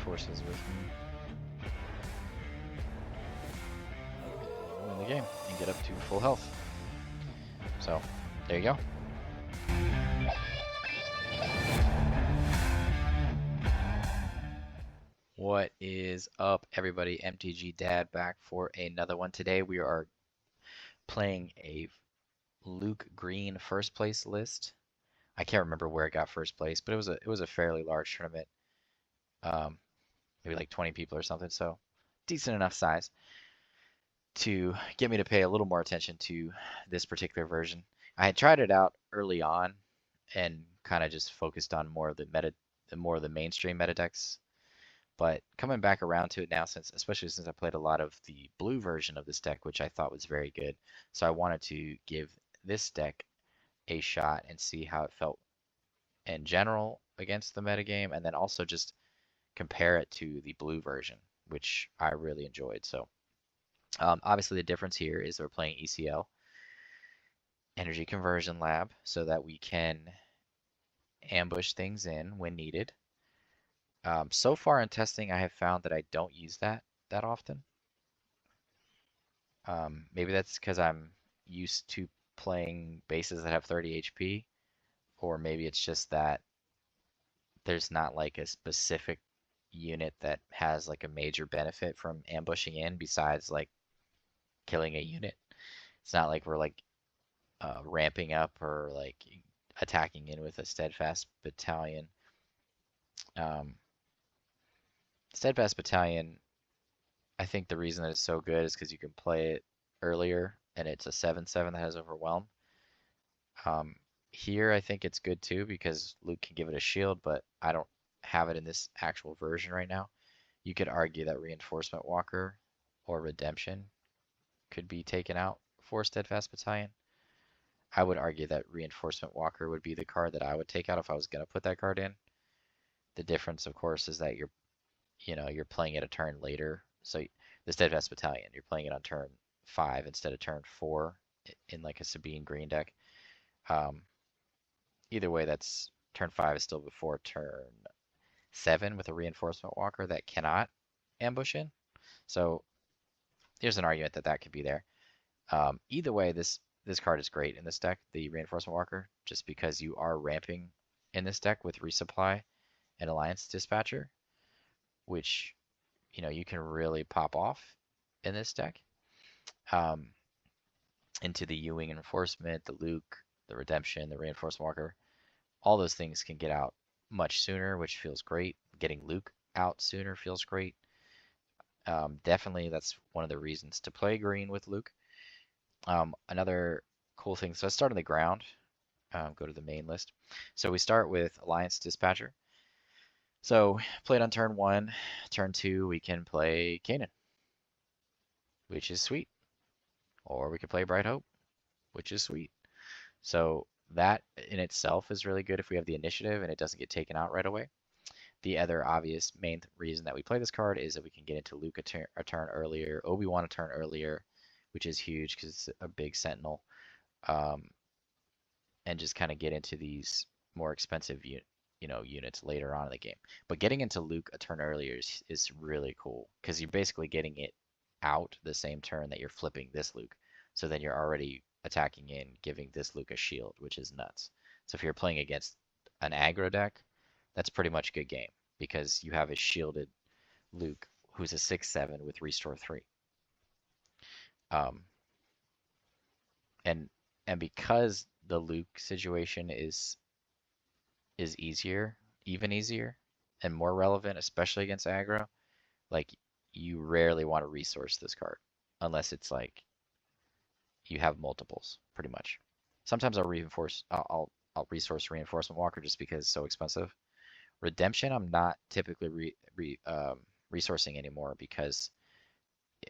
forces with me. Win the game and get up to full health. So, there you go. What is up, everybody? MTG Dad back for another one. Today we are playing a Luke Green first place list. I can't remember where it got first place, but it was a fairly large tournament. Maybe like 20 people or something, so decent enough size to get me to pay a little more attention to this particular version. I had tried it out early on and kind of just focused on more of the mainstream meta decks. But coming back around to it now, especially since I played a lot of the blue version of this deck, which I thought was very good, so I wanted to give this deck a shot and see how it felt in general against the metagame, and then also just compare it to the blue version, which I really enjoyed. So obviously the difference here is we're playing ECL, Energy Conversion Lab, so that we can ambush things in when needed. So far in testing, I have found that I don't use that often. Maybe that's because I'm used to playing bases that have 30 HP, or maybe it's just that there's not like a specific unit that has like a major benefit from ambushing in besides like killing a unit. It's not like we're like ramping up or like attacking in with a steadfast battalion. Steadfast Battalion, I think the reason that it's so good is because you can play it earlier and it's a 7/7 that has Overwhelm. Here I think it's good too because Luke can give it a shield, but I don't have it in this actual version right now. You could argue that Reinforcement Walker or Redemption could be taken out for Steadfast Battalion. I would argue that Reinforcement Walker would be the card that I would take out if I was going to put that card in. The difference, of course, is that you're playing it a turn later. So the Steadfast Battalion, you're playing it on turn 5 instead of turn 4 in like a Sabine green deck. Either way, that's turn 5 is still before turn 7 with a Reinforcement Walker that cannot ambush in. So there's an argument that could be there. Either way, this card is great in this deck, the Reinforcement Walker, just because you are ramping in this deck with Resupply and Alliance Dispatcher, which you can really pop off in this deck. Into the U-Wing Enforcement, the Luke, the Redemption, the Reinforcement Walker, all those things can get out much sooner, which feels great. Getting Luke out sooner feels great. Definitely that's one of the reasons to play green with Luke. Another cool thing, so I start on the ground, go to the main list. So we start with Alliance Dispatcher. So played on turn 1, turn 2 we can play Kanan, which is sweet. Or we can play Bright Hope, which is sweet. So that in itself is really good if we have the initiative and it doesn't get taken out right away. The other obvious main reason that we play this card is that we can get into Luke a turn earlier, Obi-Wan a turn earlier, which is huge because it's a big sentinel. And just kind of get into these more expensive units later on in the game. But getting into Luke a turn earlier is really cool because you're basically getting it out the same turn that you're flipping this Luke. So then you're already attacking in, giving this Luke a shield, which is nuts. So if you're playing against an aggro deck, that's pretty much a good game because you have a shielded Luke who's a 6/7 with Restore 3. And because the Luke situation is easier, even easier, and more relevant, especially against aggro, like you rarely want to resource this card unless it's like you have multiples, pretty much. Sometimes I'll resource Reinforcement Walker just because it's so expensive. Redemption, I'm not typically resourcing anymore because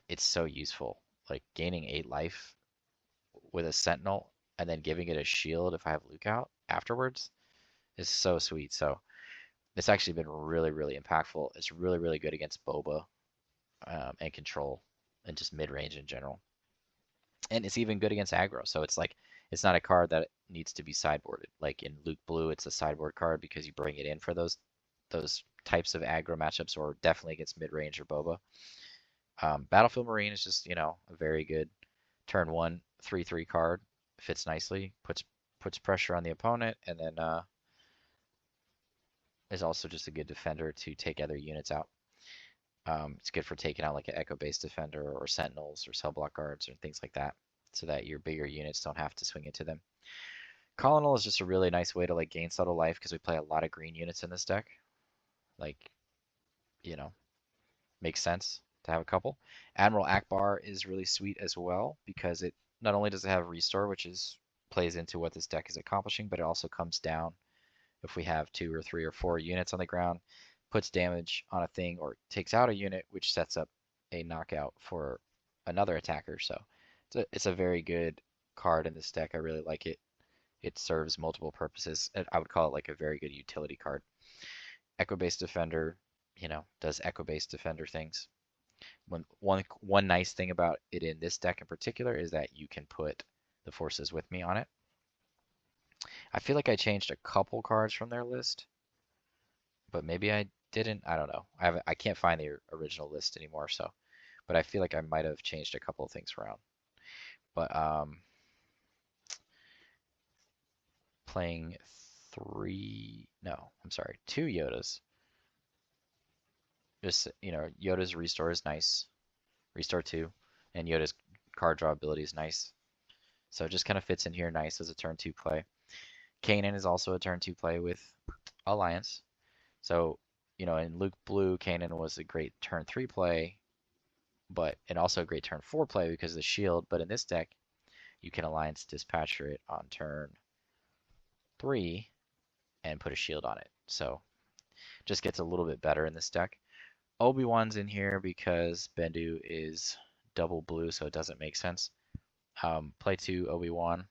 it's so useful. Like gaining 8 life with a Sentinel and then giving it a shield if I have Luke out afterwards is so sweet. So it's actually been really, really impactful. It's really, really good against Boba and control and just mid-range in general. And it's even good against aggro. So it's like it's not a card that needs to be sideboarded. Like in Luke Blue, it's a sideboard card because you bring it in for those those types of aggro matchups, or definitely against mid-range or Boba. Battlefield Marine is just, a very good turn one 3/3 card. Fits nicely, puts pressure on the opponent, and then is also just a good defender to take other units out. It's good for taking out like an echo-based defender or sentinels or cell block guards or things like that, so that your bigger units don't have to swing into them. Colonel is just a really nice way to like gain subtle life because we play a lot of green units in this deck. Like, you know, makes sense to have a couple. Admiral Ackbar is really sweet as well because it not only does it have restore, which is plays into what this deck is accomplishing, but it also comes down if we have 2 or 3 or 4 units on the ground, puts damage on a thing or takes out a unit, which sets up a knockout for another attacker. So it's a very good card in this deck. I really like it. It serves multiple purposes. I would call it like a very good utility card. Echo-based defender, does echo-based defender things. One nice thing about it in this deck in particular is that you can put the forces with me on it. I feel like I changed a couple cards from their list, but maybe I didn't. I don't know. I can't find the original list anymore, so, but I feel like I might have changed a couple of things around. But playing two Yodas. Just, Yoda's restore is nice. Restore 2, and Yoda's card draw ability is nice. So it just kind of fits in here nice as a turn 2 play. Kanan is also a turn 2 play with Alliance. So, in Luke Blue, Kanan was a great turn 3 play, and also a great turn 4 play because of the shield. But in this deck, you can Alliance Dispatcher it on turn 3 and put a shield on it. So just gets a little bit better in this deck. Obi-Wan's in here because Bendu is double blue, so it doesn't make sense. Play 2 Obi-Wan,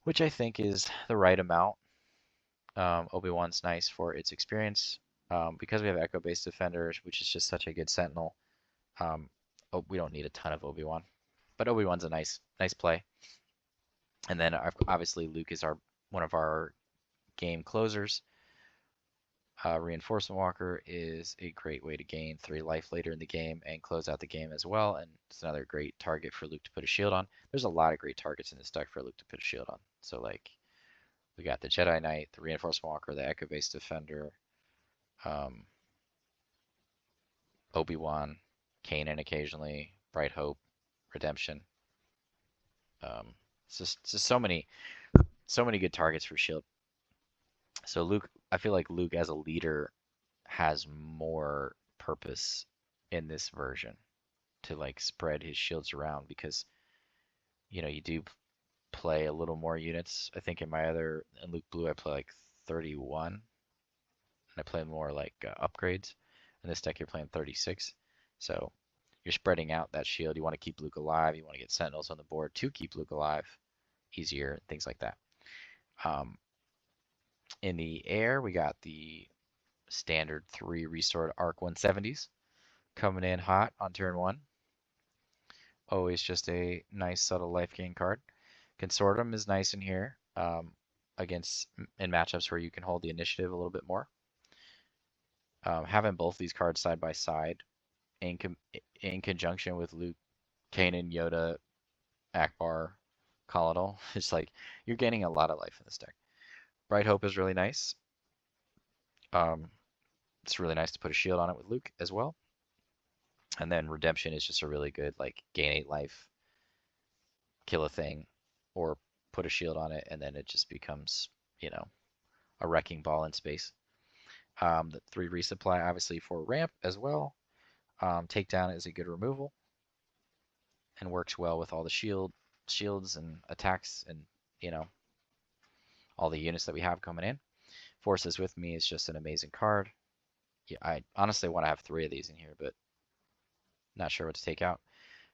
which I think is the right amount. Obi-Wan's nice for its experience. Because we have Echo-based defenders, which is just such a good sentinel. We don't need a ton of Obi-Wan, but Obi-Wan's a nice play. And then obviously Luke is one of our game closers. Reinforcement Walker is a great way to gain 3 life later in the game and close out the game as well, and it's another great target for Luke to put a shield on. There's a lot of great targets in this deck for Luke to put a shield on. So like, we got the Jedi Knight, the Reinforcement Walker, the Echo-based defender, Obi-Wan, Kanan occasionally, Bright Hope, Redemption. It's just so many good targets for shield. So Luke, I feel like Luke as a leader has more purpose in this version to like spread his shields around because, you do play a little more units. I think in Luke Blue I play like 31, and I play more like upgrades. In this deck you're playing 36, so you're spreading out that shield. You want to keep Luke alive. You want to get sentinels on the board to keep Luke alive easier, things like that. In the air, we got the standard 3 restored Arc 170s coming in hot on turn 1. Always just a nice subtle life gain card. Consortium is nice in here in matchups where you can hold the initiative a little bit more. Having both these cards side by side in conjunction with Luke, Kanan, Yoda, Ackbar, Colonel, it's like you're gaining a lot of life in this deck. Bright Hope is really nice. It's really nice to put a shield on it with Luke as well. And then Redemption is just a really good like gain 8 life, kill a thing, or put a shield on it, and then it just becomes, a wrecking ball in space. The 3 resupply obviously for ramp as well. Takedown is a good removal and works well with all the shields and attacks and all the units that we have coming in. Forces with me is just an amazing card. Yeah, I honestly want to have 3 of these in here, but not sure what to take out.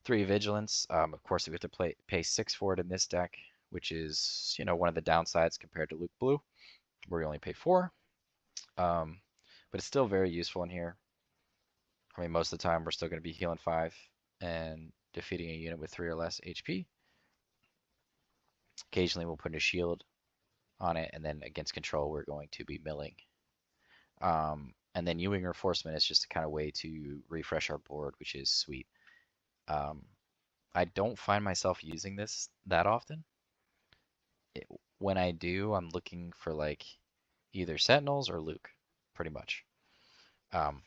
3 Vigilance. Of course, we have to pay 6 for it in this deck, which is, one of the downsides compared to Luke Blue, where we only pay 4. But it's still very useful in here. I mean, most of the time, we're still going to be healing 5 and defeating a unit with 3 or less HP. Occasionally, we'll put a shield on it, and then against control, we're going to be milling And then Ewing Reinforcement is just a kind of way to refresh our board, which is sweet. Um, I don't find myself using this that often. It, when I do, I'm looking for like either Sentinels or Luke, pretty much. Um,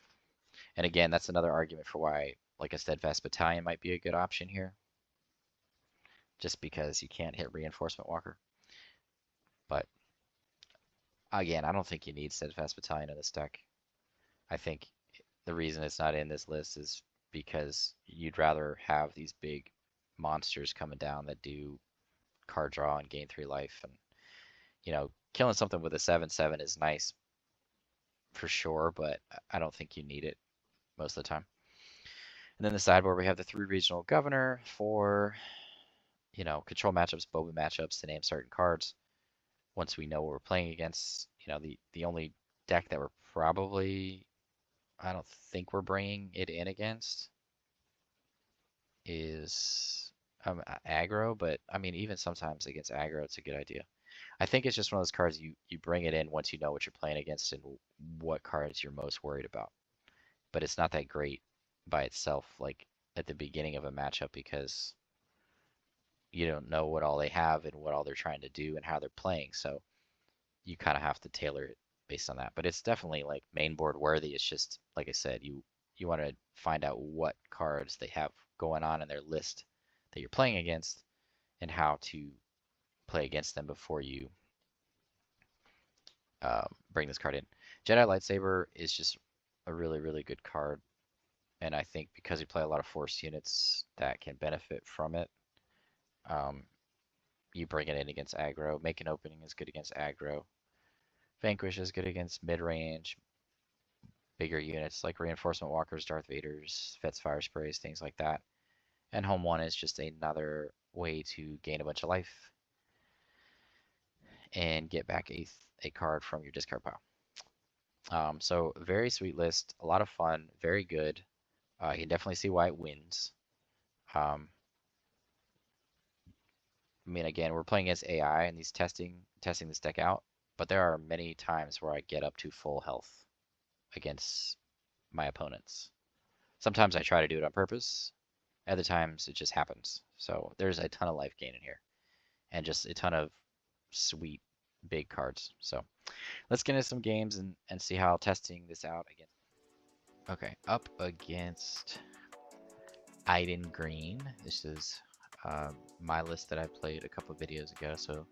and again, that's another argument for why, like a Steadfast Battalion might be a good option here, just because you can't hit Reinforcement Walker. But again, I don't think you need Steadfast Battalion in this deck. I think the reason it's not in this list is because you'd rather have these big monsters coming down that do card draw and gain 3 life. And, you know, killing something with a 7/7 is nice for sure, but I don't think you need it most of the time. And then the sideboard, we have the 3 regional governor for, you know, control matchups, Boba matchups to name certain cards. Once we know what we're playing against, you know, the only deck that we're probably, I don't think we're bringing it in against is aggro, but I mean, even sometimes against aggro, it's a good idea. I think it's just one of those cards you bring it in once you know what you're playing against and what cards you're most worried about. But it's not that great by itself, like at the beginning of a matchup, because you don't know what all they have and what all they're trying to do and how they're playing. So you kind of have to tailor it based on that. But it's definitely like main board worthy. It's just like I said, you want to find out what cards they have going on in their list that you're playing against and how to play against them before you bring this card in. Jedi Lightsaber is just a really, really good card. And I think because we play a lot of force units that can benefit from it, you bring it in against aggro. Make an Opening is good against aggro. Vanquish is good against mid-range, bigger units like Reinforcement Walkers, Darth Vaders, Fet's Fire Sprays, things like that. And Home 1 is just another way to gain a bunch of life and get back a card from your discard pile. So very sweet list, a lot of fun, very good. You can definitely see why it wins. I mean, again, we're playing against AI and these testing this deck out, but there are many times where I get up to full health against my opponents. Sometimes I try to do it on purpose. Other times it just happens. So there's a ton of life gain in here and just a ton of sweet big cards. So let's get into some games and see how testing this out against. Okay, up against Iden Green. This is my list that I played a couple videos ago, so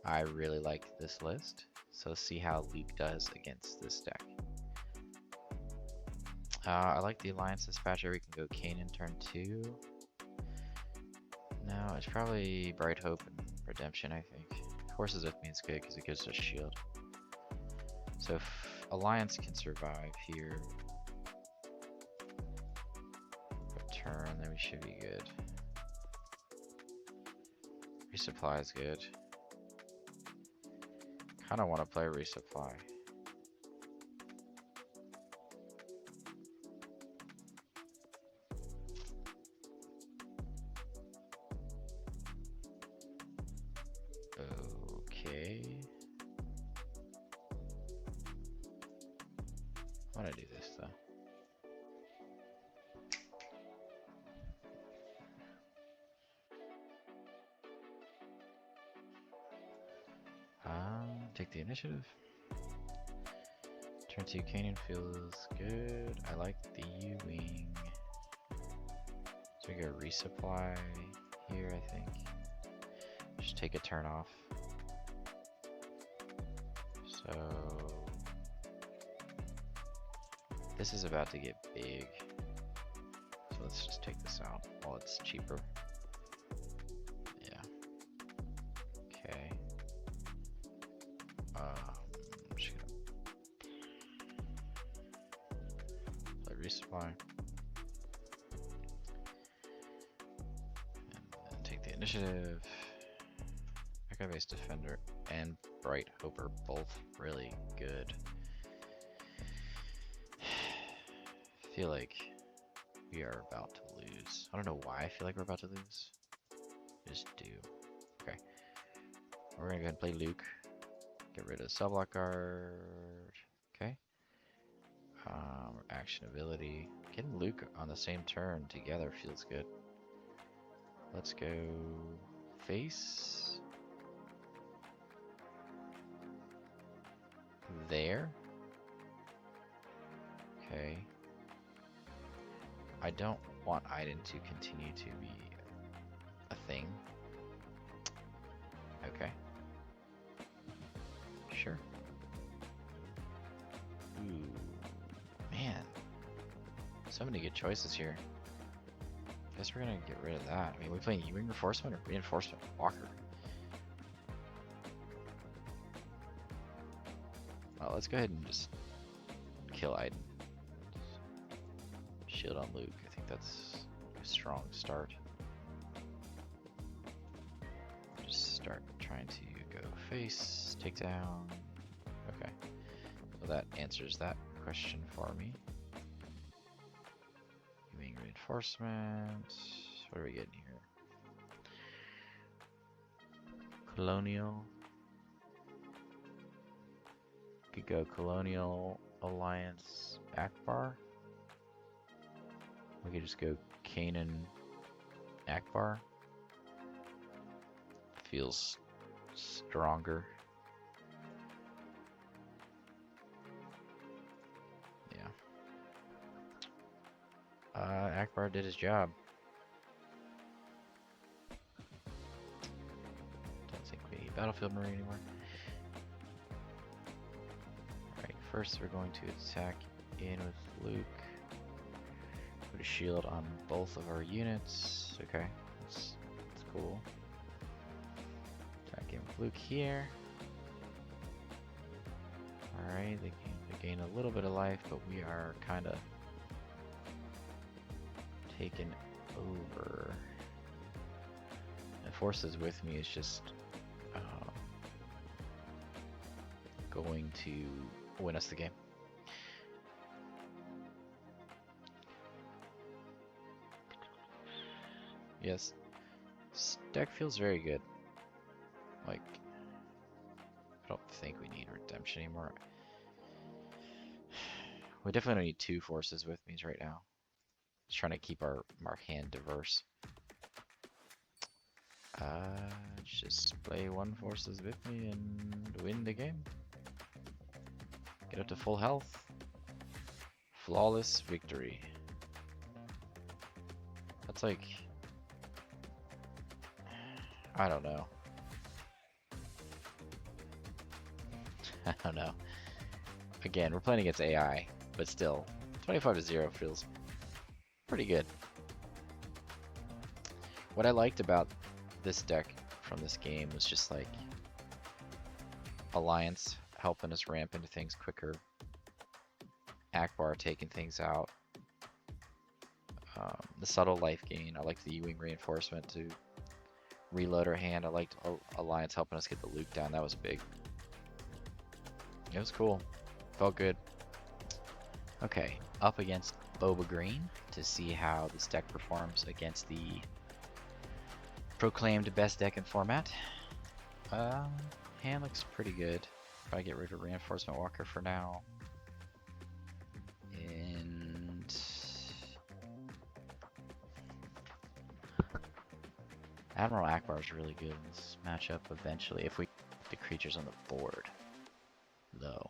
I really like this list. So let's see how Luke does against this deck. I like the Alliance Dispatcher. We can go Kanan turn 2. No, it's probably Bright Hope and Redemption, I think. Forces with me is good because it gives us shield. So if Alliance can survive here a turn, then we should be good. Resupply is good. Kinda want to play Resupply. Okay. I want to do this though. Take the initiative. Turn 2 Kanan feels good. I like the U-Wing. So we go Resupply here, I think. Just take a turn off. So this is about to get big. So let's just take this out while it's cheaper. Yeah. Okay. I'm just gonna play Resupply. And take the initiative. Echo Base Defender and Bright Hope are both really good. I feel like we are about to lose. I don't know why I feel like we're about to lose. Just do. Okay. We're gonna go ahead and play Luke. Get rid of Subblock Guard. Okay. Action ability. Getting Luke on the same turn together feels good. Let's go face. There. Okay. I don't want Iden to continue to be a thing. Okay. Sure. Ooh. Man. So many good choices here. Guess we're gonna get rid of that. I mean, we playing reinforcement or reinforcement walker? Well, let's go ahead and just kill Iden. Shield on Luke. I think that's a strong start. Just start trying to go face, take down. Okay. So that answers that question for me. Wing reinforcement. What are we getting here? Colonial. Could go Colonial Alliance Ackbar. We could just go Kanan Ackbar. Feels stronger. Yeah. Ackbar did his job. Don't think we need Battlefield Marine anymore. Alright, first we're going to attack in with Luke. Put a shield on both of our units. Okay, that's cool. Attack in with Luke here. Alright, they gain a little bit of life, but we are kind of taken over. And forces with me is just going to win us the game. Yes, this deck feels very good. Like, I don't think we need redemption anymore. We definitely don't need two forces with me right now. Just trying to keep our hand diverse. Just play one forces with me and win the game. Get up to full health. Flawless victory. That's like, I don't know. I don't know. Again, we're playing against AI, but still, 25-0 feels pretty good. What I liked about this deck from this game was just like Alliance helping us ramp into things quicker, Ackbar taking things out, the subtle life gain. I liked the U-Wing reinforcement to reload our hand. I liked Alliance helping us get the Luke down. That was big. It was cool. Felt good. Okay, up against Boba Green to see how this deck performs against the proclaimed best deck in format. Hand looks pretty good. Probably get rid of Reinforcement Walker for now. And Admiral Ackbar is really good in this matchup eventually if we get the creatures on the board, though.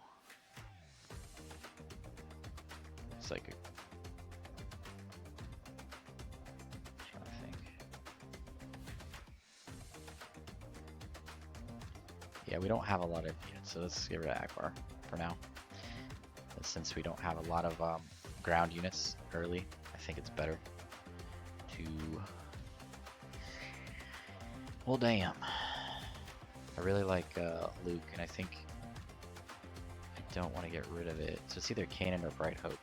It's like a trying to think. Yeah, we don't have a lot of units, so let's get rid of Ackbar for now. And since we don't have a lot of ground units early, I think it's better to... Well, damn. I really like Luke, and I think I don't want to get rid of it. So it's either Kanan or Bright Hope.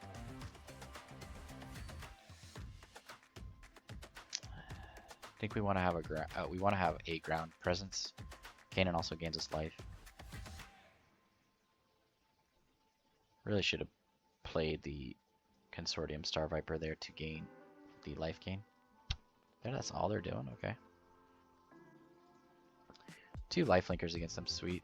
I think we want to have a ground presence. Kanan also gains us life. Really should have played the Consortium Star Viper there to gain the life gain. There, that's all they're doing. Okay. 2 lifelinkers against them. Sweet.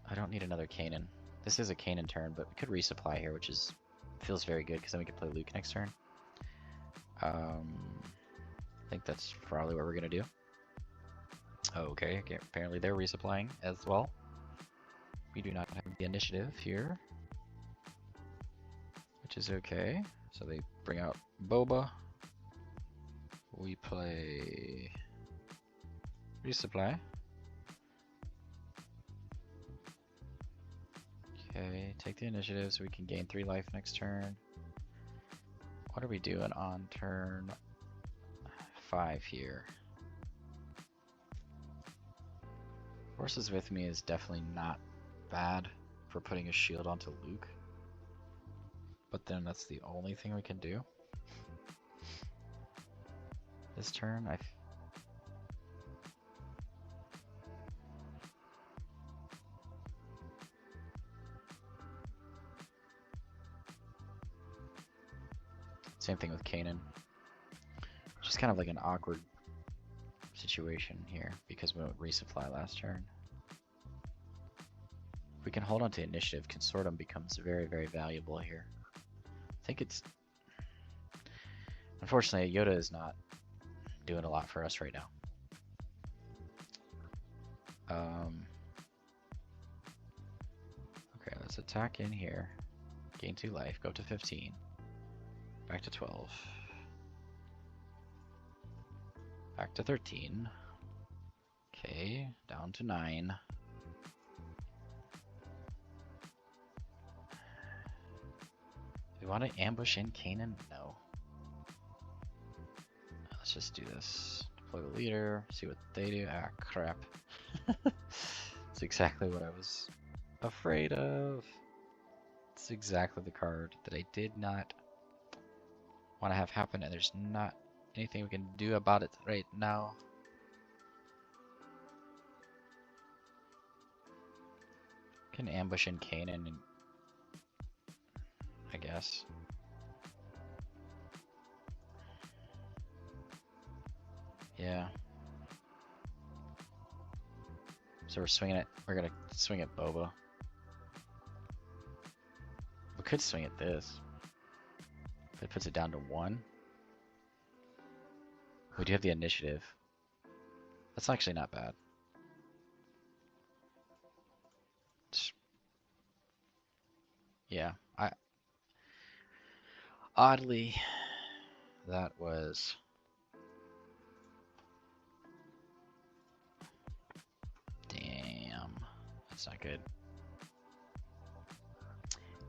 I don't need another Kanan. This is a Kanan turn, but we could resupply here, which is Feels very good because then we can play Luke next turn. I think that's probably what we're gonna do. Okay, apparently they're resupplying as well. We do not have the initiative here, which is okay. So they bring out Boba. We play resupply. Okay, take the initiative so we can gain 3 life next turn. What are we doing on turn 5 here? Forces with me is definitely not bad for putting a shield onto Luke. But then that's the only thing we can do. This turn, same thing with Kanan. Just kind of like an awkward situation here because we went resupply last turn. If we can hold on to initiative, Consortium becomes very, very valuable here. I think it's... Unfortunately, Yoda is not doing a lot for us right now. Okay, let's attack in here. Gain 2 life, go to 15. Back to 12. Back to 13. Okay, down to 9. Do we want to ambush in Kanan? No. Let's just do this. Deploy the leader, see what they do. Ah, crap. It's exactly what I was afraid of. It's exactly the card that I did not want to have happen, and there's not anything we can do about it right now. Can ambush in Kanan, and I guess. Yeah. So we're swinging it. We're gonna swing at Boba. We could swing at this. If it puts it down to 1. We do have the initiative. That's actually not bad. Yeah, oddly, that was... Damn, that's not good.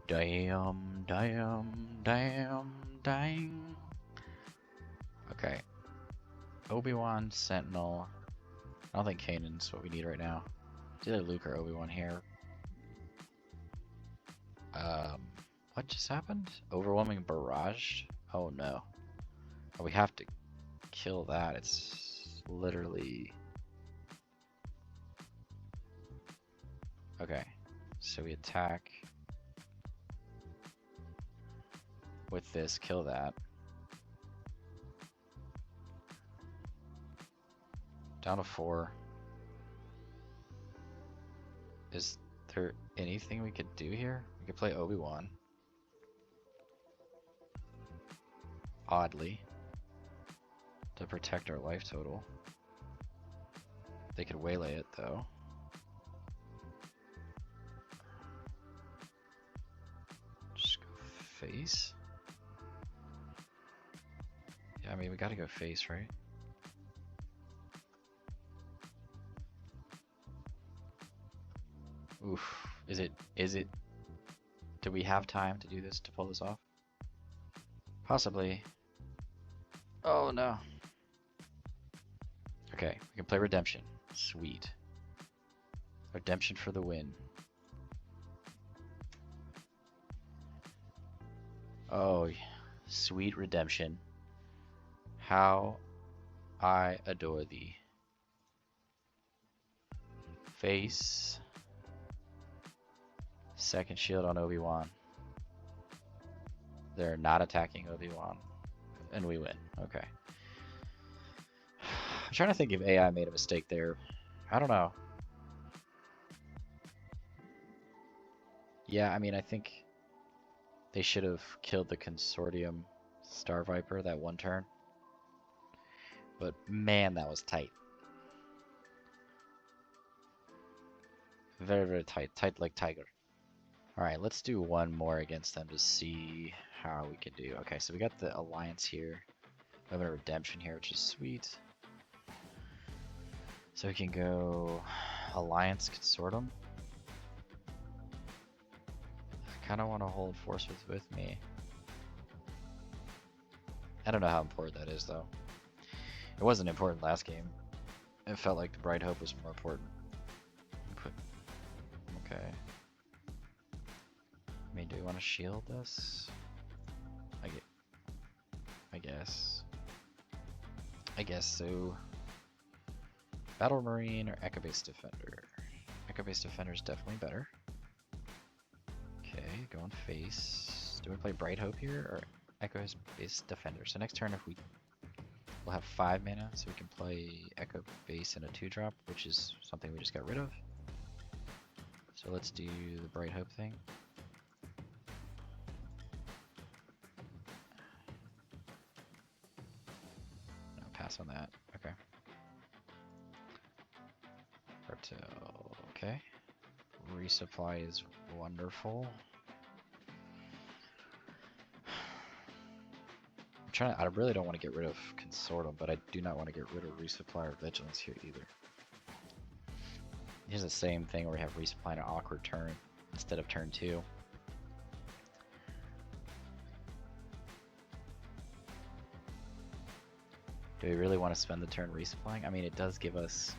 Damn, damn, damn, dang. Okay. Obi-Wan, Sentinel. I don't think Kanan's what we need right now. It's either Luke or Obi-Wan here. What just happened? Overwhelming barrage? Oh no. Oh, we have to kill that. It's literally... Okay. So we attack with this, kill that. Down to 4. Is there anything we could do here? We could play Obi-Wan. Oddly. To protect our life total. They could waylay it though. Just go face. Yeah, I mean, we gotta go face, right? Oof. Is it? Do we have time to do this, to pull this off? Possibly. Oh no. Okay, we can play Redemption. Sweet. Redemption for the win. Oh, sweet Redemption. How I adore thee. Face. Second shield on Obi-Wan. They're not attacking Obi-Wan. And we win. Okay. I'm trying to think if AI made a mistake there. I don't know. Yeah, I mean, I think They should have killed the Consortium Star Viper that one turn. But man, that was tight. Very, very tight. Tight like tiger. Alright, let's do one more against them to see how we can do. Okay, so we got the Alliance here. We have a Redemption here, which is sweet. So we can go Alliance Consortium. I kind of want to hold forces with me. I don't know how important that is, though. It wasn't important last game. It felt like the Bright Hope was more important. Okay. I mean, do we want to shield this? I guess so. Battle Marine or Echo Base Defender? Echo Base Defender is definitely better. Okay, going face. Do we play Bright Hope here or Echo Base Defender? So next turn, we'll have 5 mana, so we can play Echo Base and a 2-drop, which is something we just got rid of. So let's do the Bright Hope thing. No, pass on that. Okay. Cartel. Okay. Resupply is wonderful. I really don't want to get rid of Consortium, but I do not want to get rid of Resupply or Vigilance here either. Here's the same thing where we have Resupply in an awkward turn instead of turn 2. Do we really want to spend the turn resupplying? I mean, it does give us...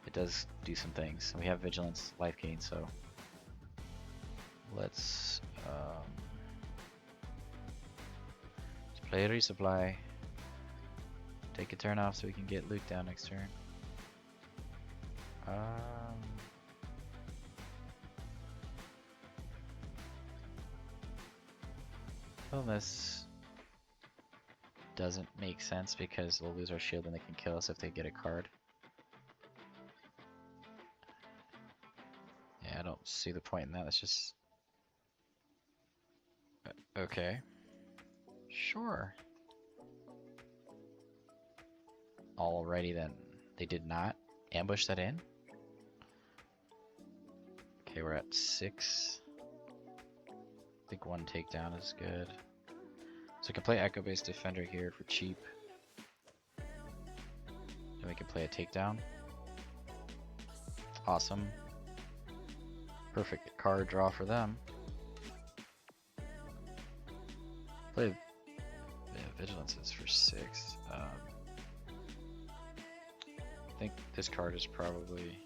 It does do some things. We have Vigilance, life gain, so... Let's play a resupply. Take a turn off so we can get loot down next turn. Well, this doesn't make sense because we'll lose our shield and they can kill us if they get a card. Yeah, I don't see the point in that. It's just... Okay. Sure. Alrighty then. They did not ambush that in. Okay, we're at 6. I think 1 takedown is good. So we can play Echo Base Defender here for cheap. Then we can play a takedown. Awesome. Perfect card draw for them. Play Vigilance is for 6. I think this card is probably...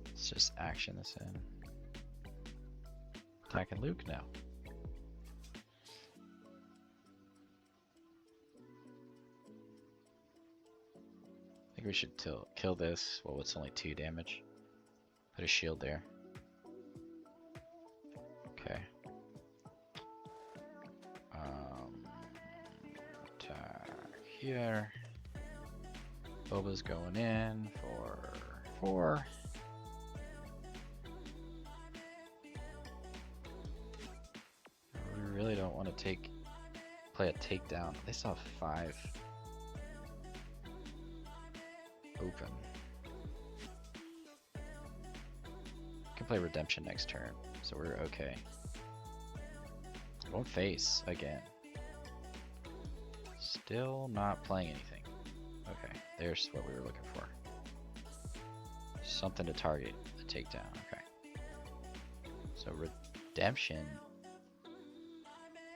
Let's just action this in. Attacking Luke now. I think we should kill this. Well, it's only 2 damage. Put a shield there. Okay. Attack here. Boba's going in for 4. We really don't want to play a takedown. They still have 5 open. Can play Redemption next turn, so we're okay. Won't face again. Still not playing anything. Okay, there's what we were looking for. Something to target the takedown. Okay. So Redemption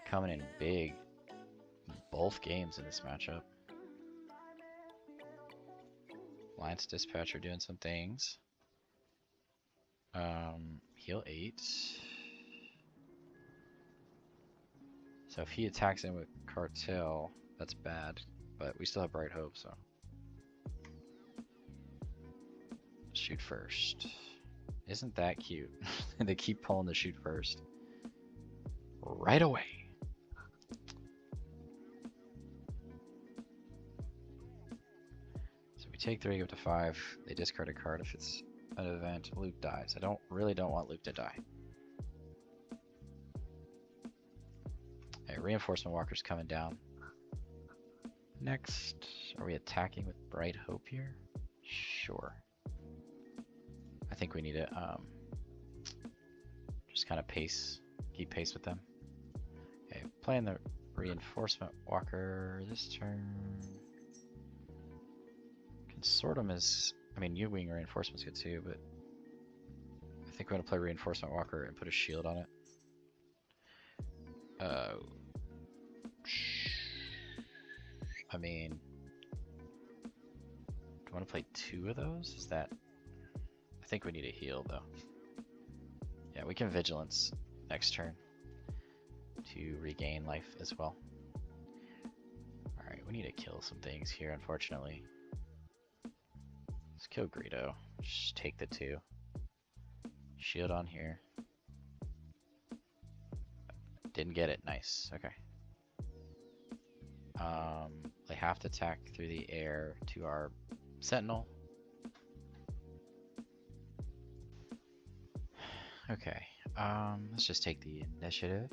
coming in big in both games in this matchup. Alliance Dispatcher doing some things. Heal 8. So if he attacks in with Cartel, that's bad, but we still have Bright Hope, so. Shoot first. Isn't that cute? They keep pulling the shoot first. Right away. take 3, give to 5. They discard a card if it's an event. Luke dies. I really don't want Luke to die. Okay, reinforcement walker's coming down. Next, are we attacking with Bright Hope here? Sure. I think we need to just kind of keep pace with them. Okay, playing the reinforcement walker this turn. Consortium is, I mean, U-wing reinforcement's good too, but I think we're gonna play reinforcement walker and put a shield on it. I mean, do I want to play 2 of those? Is that? I think we need a heal though. Yeah, we can vigilance next turn to regain life as well. Alright, we need to kill some things here, unfortunately. Let's kill Greedo. Just take the 2. Shield on here. Didn't get it. Nice. Okay. They have to attack through the air to our Sentinel. Okay. Let's just take the initiative.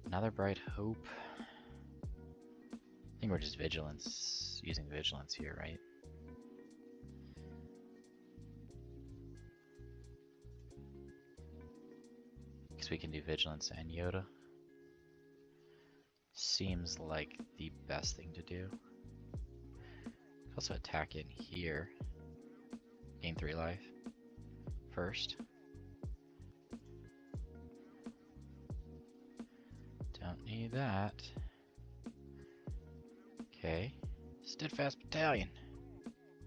Another Bright Hope. I think we're just vigilance, using vigilance here, right? Because we can do vigilance and Yoda. Seems like the best thing to do. Also attack in here. Gain 3 life. First. Don't need that. Okay. Steadfast Battalion.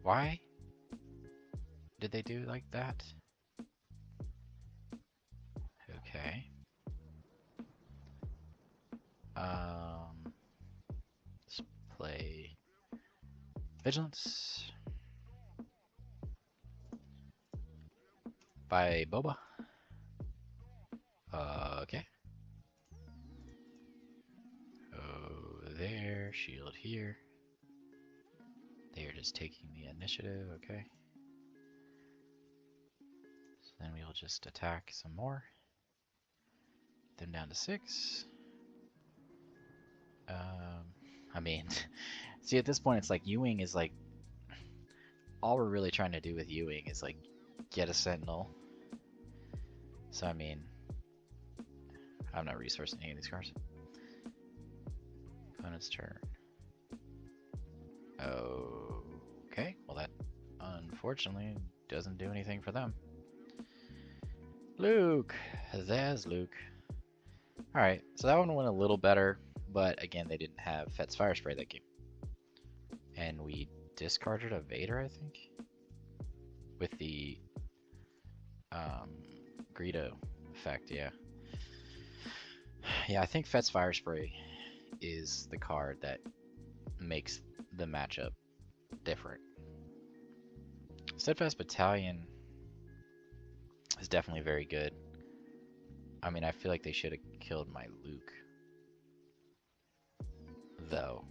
Why did they do like that? Okay. Let's play Vigilance by Boba. Okay. Oh, there. Shield here. They are just taking the initiative. Okay. So then we will just attack some more. Get them down to 6. I mean, see, at this point, it's like U-wing is like, all we're really trying to do with U-wing is like get a Sentinel. So I mean, I'm not resourcing any of these cards. Opponent's turn. Okay, well that unfortunately doesn't do anything for them. Luke, there's Luke. All right, so that one went a little better. But again, they didn't have Fett's Fire Spray that game. And we discarded a Vader, I think? With the Greedo effect, yeah. Yeah, I think Fett's Fire Spray is the card that makes the matchup different. Steadfast Battalion is definitely very good. I mean, I feel like they should have killed my Luke. Though,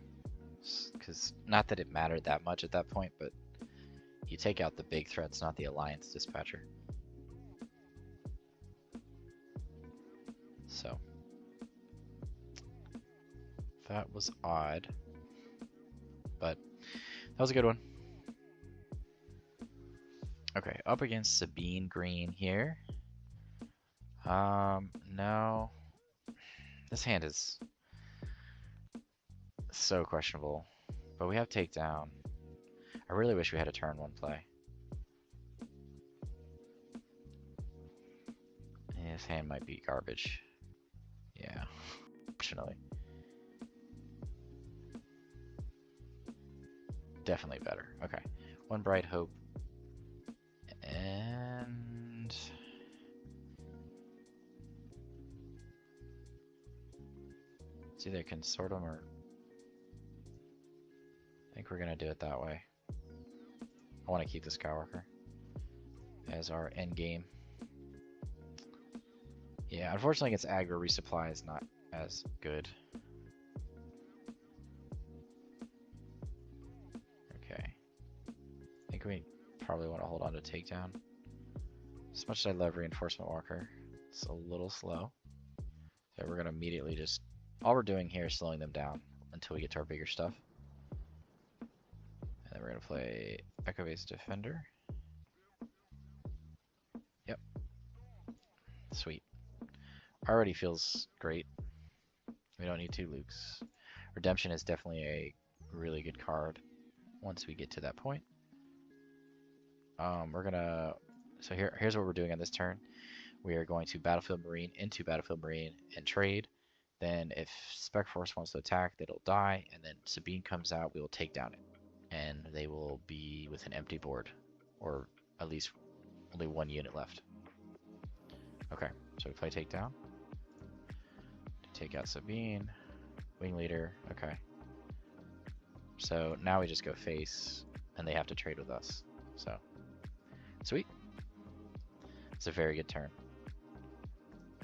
because not that it mattered that much at that point, but you take out the big threats, not the Alliance Dispatcher. So that was odd, but that was a good one. Okay, up against Sabine Green here. No, this hand is so questionable, but we have takedown. I really wish we had a turn 1 play. Yeah, this hand might be garbage. Yeah, unfortunately. Definitely better. Okay, 1 Bright Hope. And it's either Consortium or I think we're gonna do it that way. I want to keep the Skywalker as our end game. Yeah, unfortunately against Ackbar, resupply is not as good. we probably want to hold on to takedown. As much as I love reinforcement walker, it's a little slow. So we're gonna immediately just, all we're doing here is slowing them down until we get to our bigger stuff. And then we're gonna play Echo Base Defender. Yep. Sweet. Already feels great. We don't need 2 Lukes. Redemption is definitely a really good card once we get to that point. We're gonna, so here's what we're doing on this turn. We are going to Battlefield Marine into Battlefield Marine and trade. Then if Spec Force wants to attack, it'll die, and then Sabine comes out, we will take down it. And they will be with an empty board, or at least only 1 unit left. Okay, so we play takedown. Take out Sabine, wing leader, okay. So now we just go face, and they have to trade with us. So, sweet. It's a very good turn.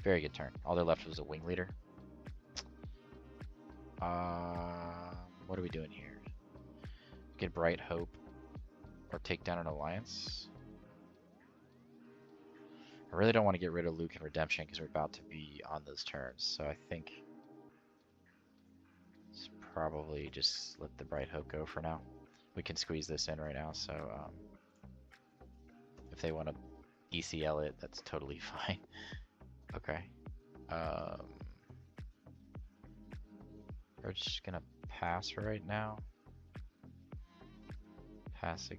Very good turn. All they're left was a wing leader. What are we doing here? Get Bright Hope or take down an alliance. I really don't want to get rid of Luke and Redemption because we're about to be on those turns. So I think it's probably just let the Bright Hope go for now. We can squeeze this in right now. So if they want to ECL it, that's totally fine. Okay. We're just gonna pass for right now. Pass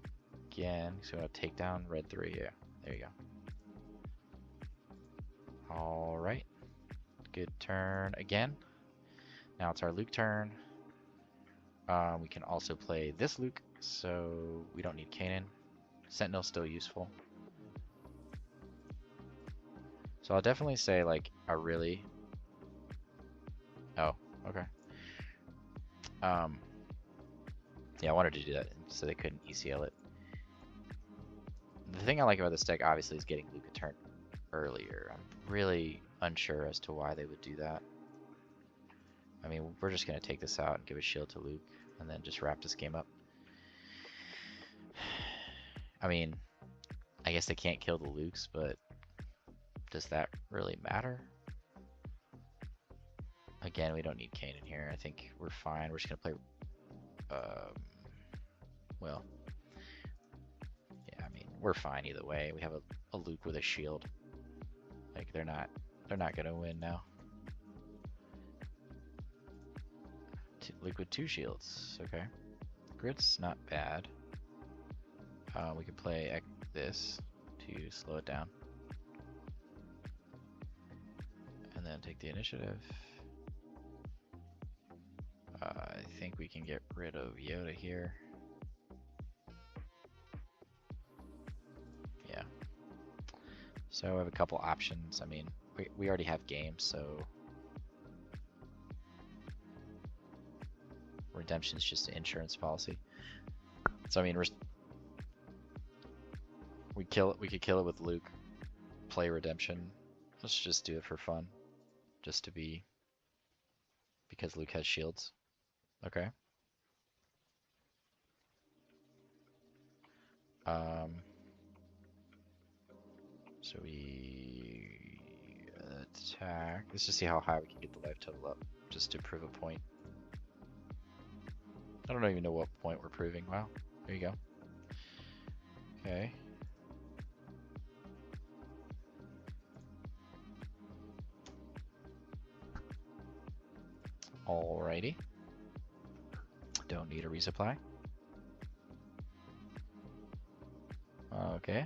again. So we want to take down red 3. Yeah, there you go. All right. Good turn again. Now it's our Luke turn. We can also play this Luke, so we don't need Kanan. Sentinel's still useful. So I'll definitely say, like, a really... Oh, okay. Yeah, I wanted to do that so they couldn't ECL it. The thing I like about this deck, obviously, is getting Luke a turn earlier. I'm really unsure as to why they would do that. I mean, we're just going to take this out and give a shield to Luke, and then just wrap this game up. I mean, I guess they can't kill the Lukes, but does that really matter? Again, we don't need Kanan here. I think we're fine. We're just going to play... well... Yeah, I mean, we're fine either way. We have a Luke with a shield. Like, they're not going to win now. Luke with 2 shields. Okay. Grid's not bad. We could play this to slow it down. And then take the initiative. I think we can get rid of Yoda here. Yeah. So I have a couple options. I mean, we already have games, so Redemption's just an insurance policy. So I mean, we could kill it with Luke, play Redemption. Let's just do it for fun, just to be, because Luke has shields. Okay. So we attack. Let's just see how high we can get the life total up, just to prove a point. I don't even know what point we're proving. Wow, there you go. Okay. Alrighty. Don't need a resupply. Okay.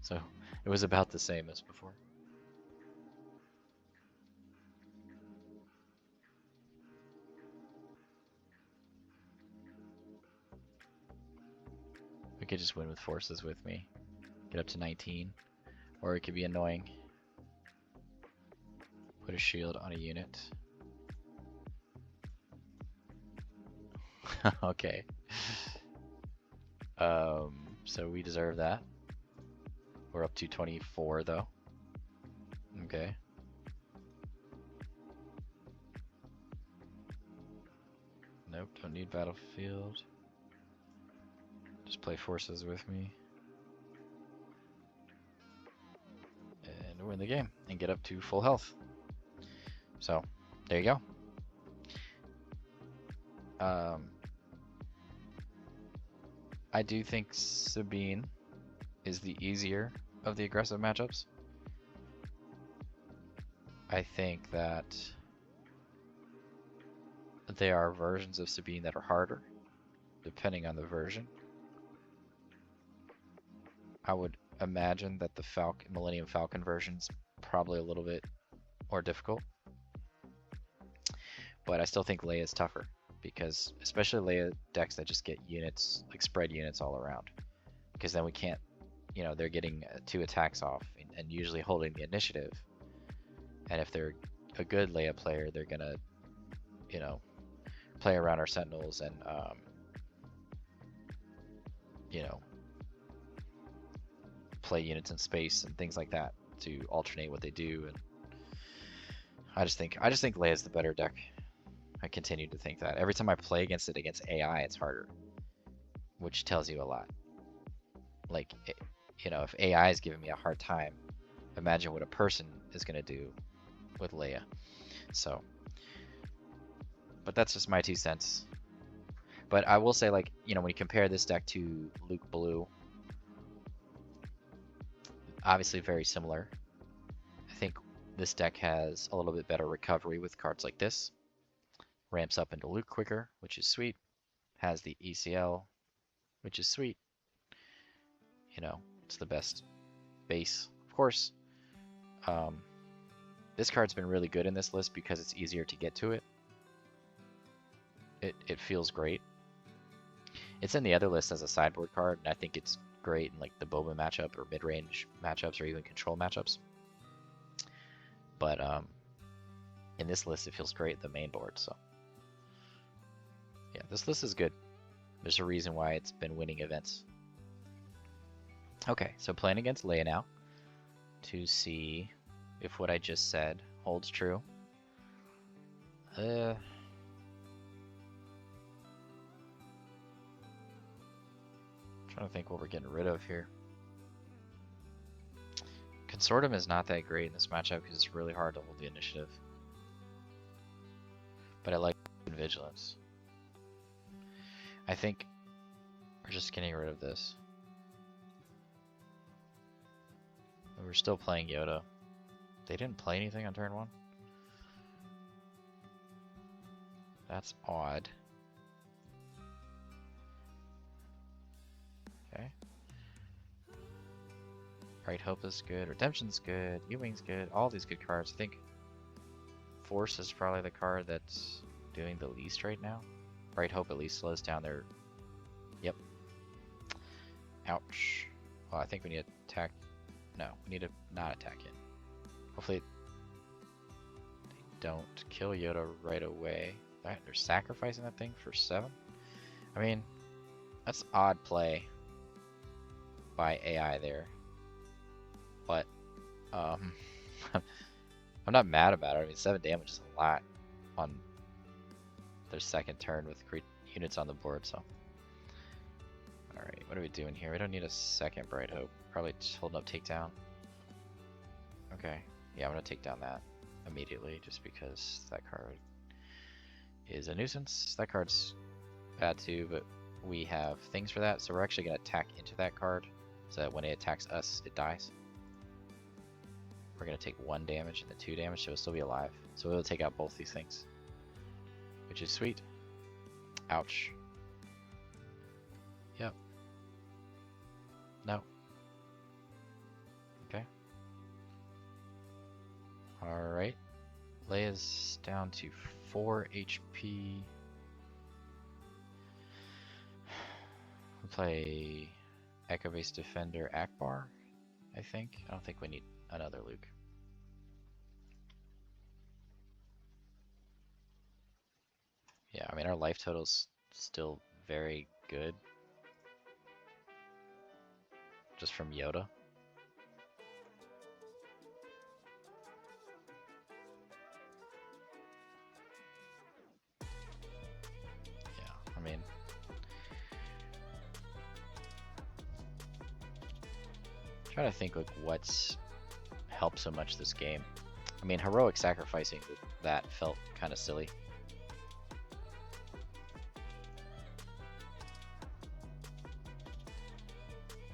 So it was about the same as before. We could just win with forces with me. Get up to 19. Or it could be annoying. Put a shield on a unit. Okay. So we deserve that. We're up to 24 though. Okay. Nope, don't need battlefield. Just play forces with me. And win the game and get up to full health. So, there you go. I do think Sabine is the easier of the aggressive matchups. I think that there are versions of Sabine that are harder, depending on the version. I would imagine that the Millennium Falcon version is probably a little bit more difficult. But I still think Leia is tougher, because especially Leia decks that just get units, like spread units all around. Because then we can't, you know, they're getting 2 attacks off and usually holding the initiative. And if they're a good Leia player, they're gonna, you know, play around our Sentinels and, you know, play units in space and things like that to alternate what they do. And I just think Leia's the better deck. I continue to think that. Every time I play against it against AI, it's harder, which tells you a lot. Like, you know, if AI is giving me a hard time, imagine what a person is going to do with Leia. So, but that's just my 2 cents. But I will say, like, you know, when you compare this deck to Luke Blue, obviously very similar. I think this deck has a little bit better recovery with cards like this. Ramps up into Luke quicker, which is sweet. Has the ECL, which is sweet. You know, it's the best base, of course. This card's been really good in this list because it's easier to get to it. It feels great. It's in the other list as a sideboard card, and I think it's great in like the Boba matchup or mid-range matchups or even control matchups. But in this list, it feels great in the main board. So yeah, this list is good. There's a reason why it's been winning events. Okay, so playing against Leia now to see if what I just said holds true. Trying to think what we're getting rid of here. Consortium is not that great in this matchup because it's really hard to hold the initiative. But I like Vigilance. I think we're just getting rid of this. We're still playing Yoda. They didn't play anything on turn 1. That's odd. Okay. Bright Hope is good. Redemption's good. U-Wing's good. All these good cards. I think Force is probably the card that's doing the least right now. Bright Hope at least slows down their... Yep. Ouch. Well, I think we need to attack... No, we need to not attack it. Hopefully they don't kill Yoda right away. They're sacrificing that thing for 7? I mean, that's odd play by AI there. But, I'm not mad about it. I mean, 7 damage is a lot on their second turn with units on the board, so. Alright, what are we doing here? We don't need a second Bright Hope. Probably just holding up takedown. Okay, yeah, I'm gonna take down that immediately just because that card is a nuisance. That card's bad too, but we have things for that, so we're actually gonna attack into that card so that when it attacks us, it dies. We're gonna take 1 damage and then 2 damage, so it'll still be alive. So it'll take out both these things, which is sweet. Ouch. Yep. No. Okay. Alright. Leia's down to 4 HP. We play Echo Base Defender Ackbar, I think. I don't think we need another Luke. Yeah, I mean, our life total's still very good. Just from Yoda. Yeah, I mean, trying to think like what's helped so much this game. I mean, heroic sacrificing that felt kind of silly.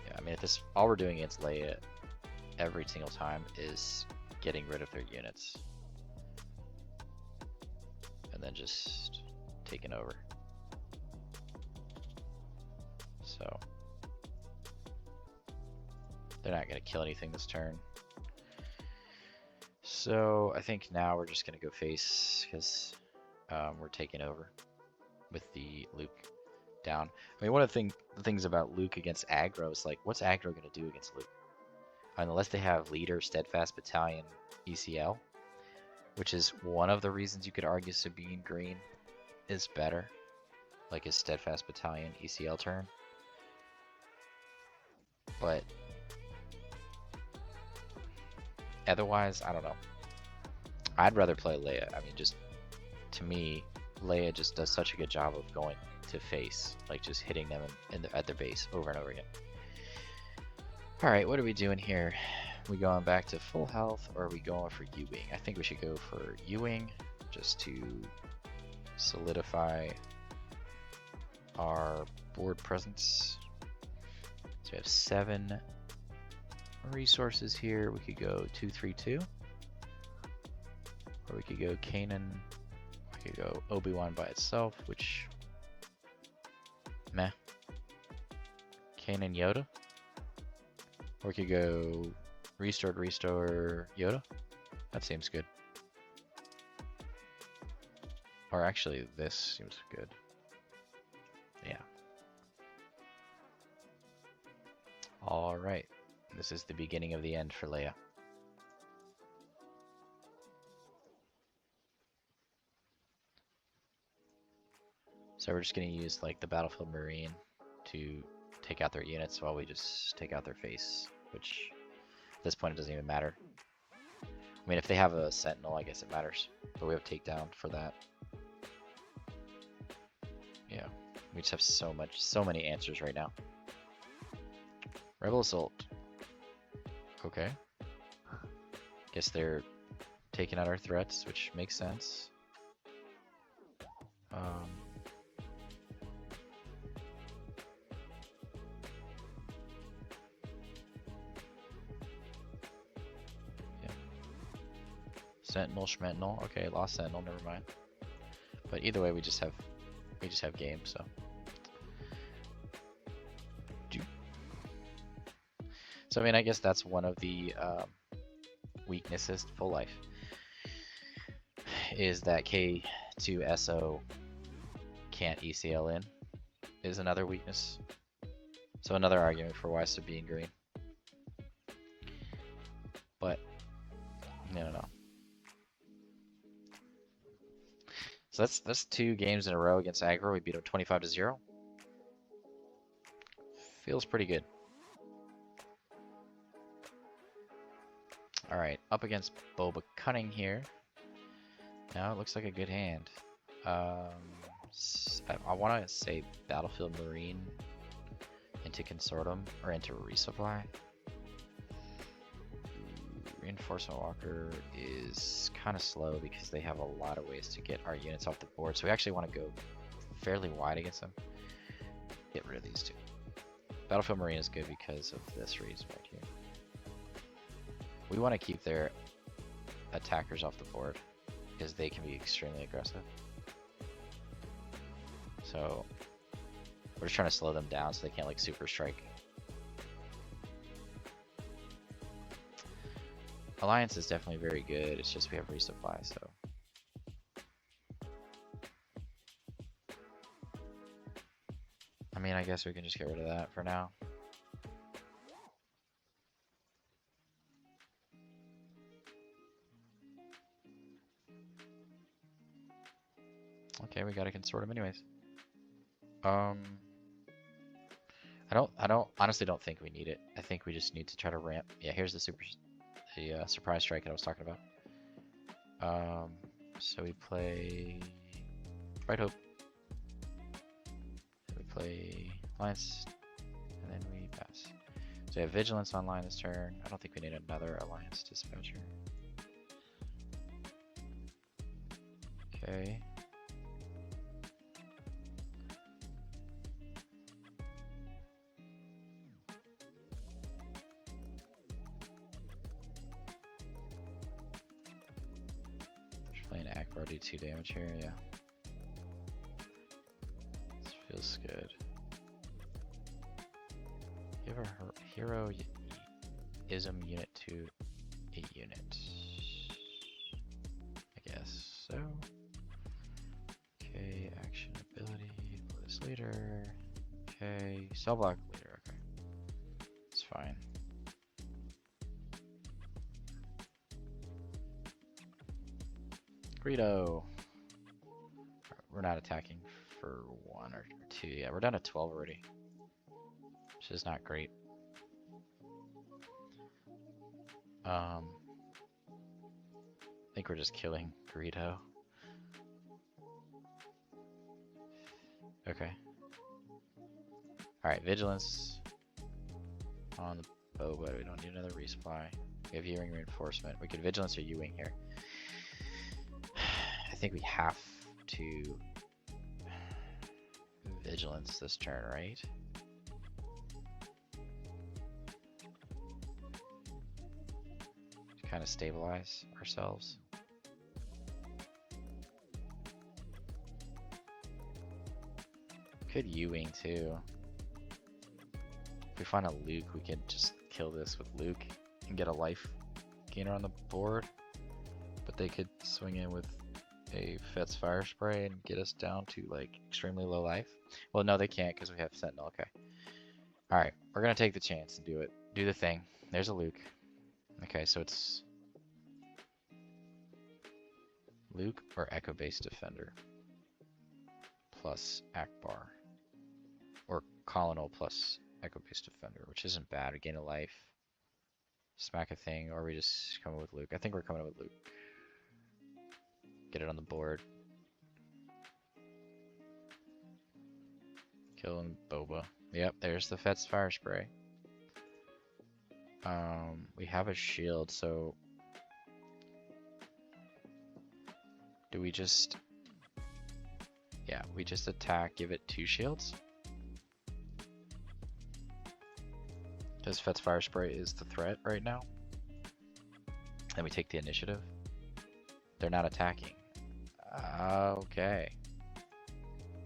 Yeah, I mean, if this all we're doing against Leia every single time is getting rid of their units and then just taking over. So they're not going to kill anything this turn. So I think now we're just going to go face because we're taking over with the Luke down. I mean, one of the things about Luke against aggro is like, what's aggro going to do against Luke? Unless they have leader, steadfast battalion, ECL, which is one of the reasons you could argue Sabine Green is better, like his steadfast battalion ECL turn. But otherwise, I don't know. I'd rather play Leia. I mean, just to me, Leia just does such a good job of going to face, like just hitting them at their base over and over again. All right, what are we doing here? We going back to full health, or are we going for U-wing? I think we should go for U-wing just to solidify our board presence. So we have 7 resources here. We could go 2-3-2, or we could go Kanan. We could go Obi-Wan by itself, which meh. Kanan Yoda. Or we could go restore Yoda. That seems good. Or actually, this seems good. Yeah. All right. This is the beginning of the end for Leia. So we're just going to use like the Battlefield Marine to take out their units while we just take out their face, which at this point it doesn't even matter. I mean, if they have a Sentinel, I guess it matters, but we have takedown for that. Yeah, we just have so many answers right now. Rebel Assault. Okay. Guess they're taking out our threats, which makes sense. Sentinel, Schmentinel. Okay, lost Sentinel, never mind. But either way, we just have game, so. So I mean, I guess that's one of the weaknesses to full life, is that K2SO can't ECL in, is another weakness. So another argument for why Sabine Green. But no. So that's 2 games in a row against aggro. We beat them 25-0. Feels pretty good. All right, up against Boba Cunning here. Now it looks like a good hand. I want to say Battlefield Marine into Consortium or into Resupply. Reinforcement Walker is kind of slow because they have a lot of ways to get our units off the board. So we actually want to go fairly wide against them. Get rid of these 2. Battlefield Marine is good because of this reason right here. We want to keep their attackers off the board because they can be extremely aggressive. So we're just trying to slow them down so they can't like super strike. Alliance is definitely very good, it's just we have resupply, so. I mean, I guess we can just get rid of that for now. Okay, we gotta consort them anyways. I honestly don't think we need it. I think we just need to try to ramp. Yeah, here's the surprise strike that I was talking about. So we play Right Hope. We play Alliance, and then we pass. So we have Vigilance online this turn. I don't think we need another Alliance Dispatcher. Okay. Just playing Ackbar, do 2 damage here, yeah. This feels good. Give a heroism unit to a unit. I guess so. Okay, action ability, this leader. Okay, cell block leader, okay. It's fine. Greedo. We're not attacking for 1 or 2. Yeah, we're down to 12 already. Which is not great. I think we're just killing Greedo. Okay. Alright, Vigilance on the Boba. We don't need another resupply. We have U-Wing reinforcement. We could Vigilance or U-Wing here. I think we have to Vigilance this turn, right? To kind of stabilize ourselves. Could U-Wing too. If we find a Luke, we can just kill this with Luke and get a life gainer on the board. But they could swing in with a Fet's Fire Spray and get us down to like extremely low life. Well, no, they can't because we have Sentinel. Okay. Alright, we're gonna take the chance and do it. Do the thing. There's a Luke. Okay, so it's Luke or Echo Based Defender plus Ackbar. Or Colonel plus Echo Based Defender, which isn't bad. We gain a life. Smack a thing, or we just come in with Luke. I think we're coming in with Luke. Get it on the board. Killing Boba. Yep, there's the Fet's Fire Spray. We have a shield, so do we just... Yeah, we just attack, give it 2 shields? Because Fet's Fire Spray is the threat right now. And we take the initiative. They're not attacking. Okay.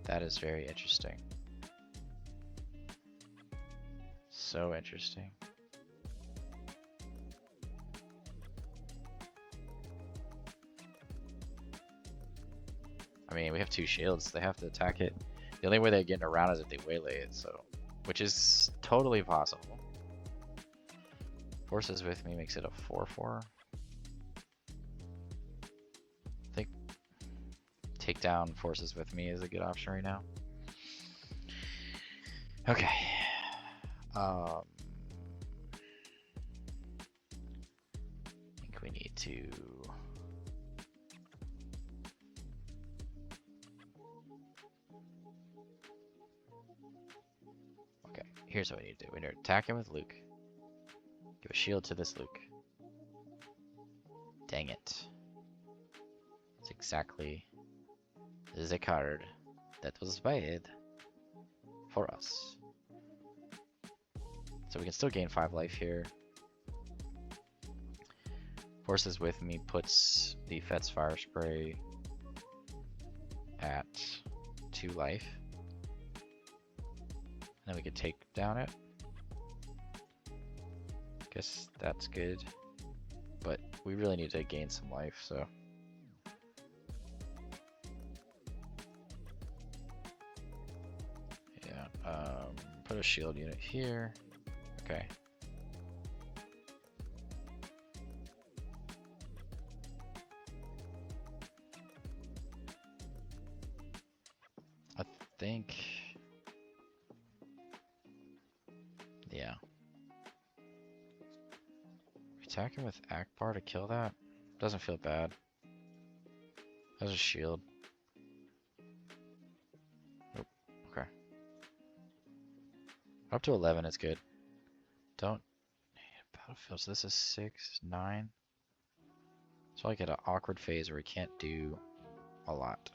That is very interesting. So interesting. I mean, we have 2 shields. They have to attack it. The only way they're getting around is if they waylay it, so... Which is totally possible. Forces with me makes it a 4/4. I think take down forces with me is a good option right now. Okay. I think we need to... Okay, here's what we need to do. We need to attack him with Luke. Give a shield to this Luke. Dang it. It's exactly the card that was bad for us. So we can still gain 5 life here. Forces with me puts the Fet's Fire Spray at 2 life. And then we could take down it. Guess that's good. But we really need to gain some life, so. Yeah, put a shield unit here. Okay. I think, yeah. Attacking with Ackbar to kill that? Doesn't feel bad. Has a shield. Nope. Okay. Up to 11 is good. don't battlefield. So this is 6, 9. So like at an awkward phase where we can't do a lot.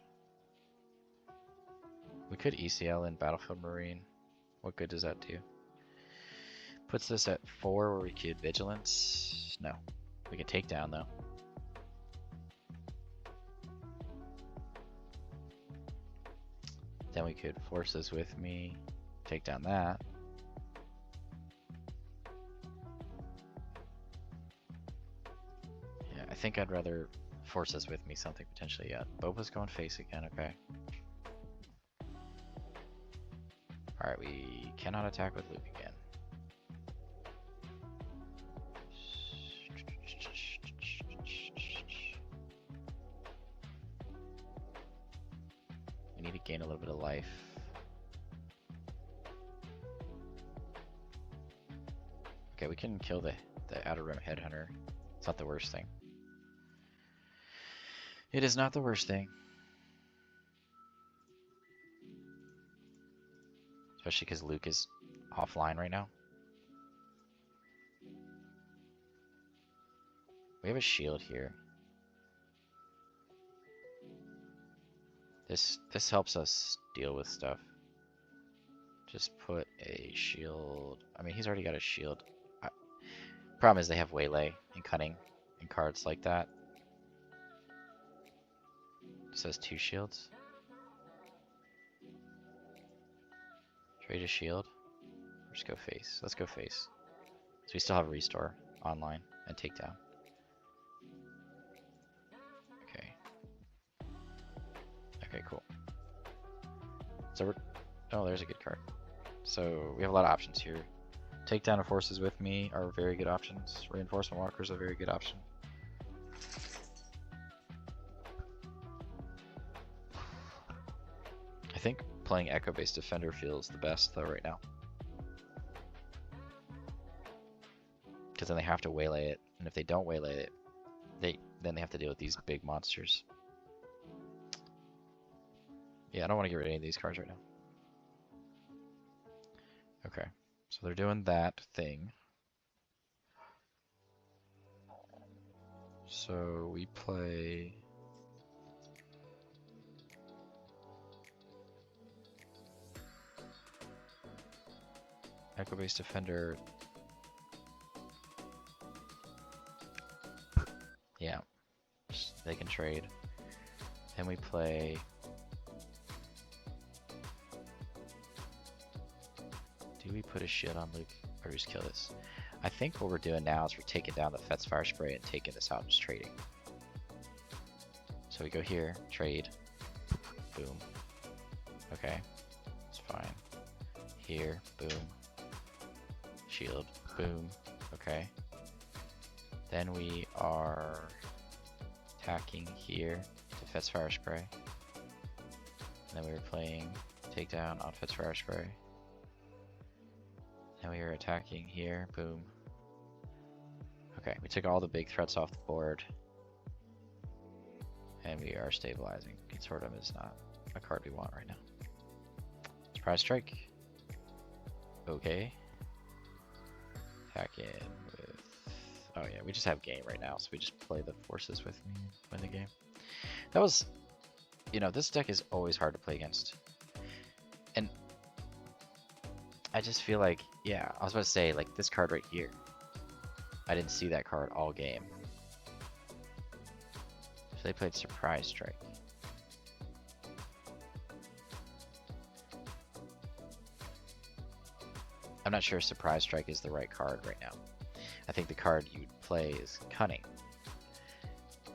We could ECL in Battlefield Marine. What good does that do? Puts this at 4 where we could Vigilance. No. We can take down though. Then we could Forces with me. Take down that. Yeah, I think I'd rather Forces with me something potentially. Yeah, Boba's going face again, okay. Alright, we cannot attack with Luke again. We need to gain a little bit of life. Okay, we can kill the Outer Rim Headhunter. It's not the worst thing. It is not the worst thing. Especially because Luke is offline right now. We have a shield here. This helps us deal with stuff. Just put a shield. I mean, he's already got a shield. Problem is they have Waylay and Cunning and cards like that. It says 2 shields. Trade a shield. Or just go face. Let's go face. So we still have restore online and takedown. Okay. Okay, cool. So we're... Oh, there's a good card. So we have a lot of options here. Takedown of Forces with me are very good options. Reinforcement Walkers are a very good option. I think playing Echo-based Defender feels the best though right now. Because then they have to waylay it, and if they don't waylay it, then they have to deal with these big monsters. Yeah, I don't want to get rid of any of these cards right now. Okay, so they're doing that thing. So we play... Echo-based Defender. Yeah, they can trade. Then we play... Do we put a shield on Luke or just kill this? I think what we're doing now is we're taking down the Fet's Fire Spray and taking this out and just trading. So we go here, trade, boom. Okay, it's fine. Here, boom. Shield, boom. Okay. Then we are attacking here to Fet's Fire Spray. And then we were playing takedown on Fet's Fire Spray. And we are attacking here, boom. Okay, we took all the big threats off the board. And we are stabilizing. Consortium is not a card we want right now. Surprise Strike. Okay. Attack in with... Oh yeah, we just have game right now, so we just play the Forces with me and win the game. That was... You know, this deck is always hard to play against. And I just feel like, yeah, I was about to say, like, this card right here. I didn't see that card all game. So they played Surprise Strike. I'm not sure Surprise Strike is the right card right now. I think the card you'd play is Cunning.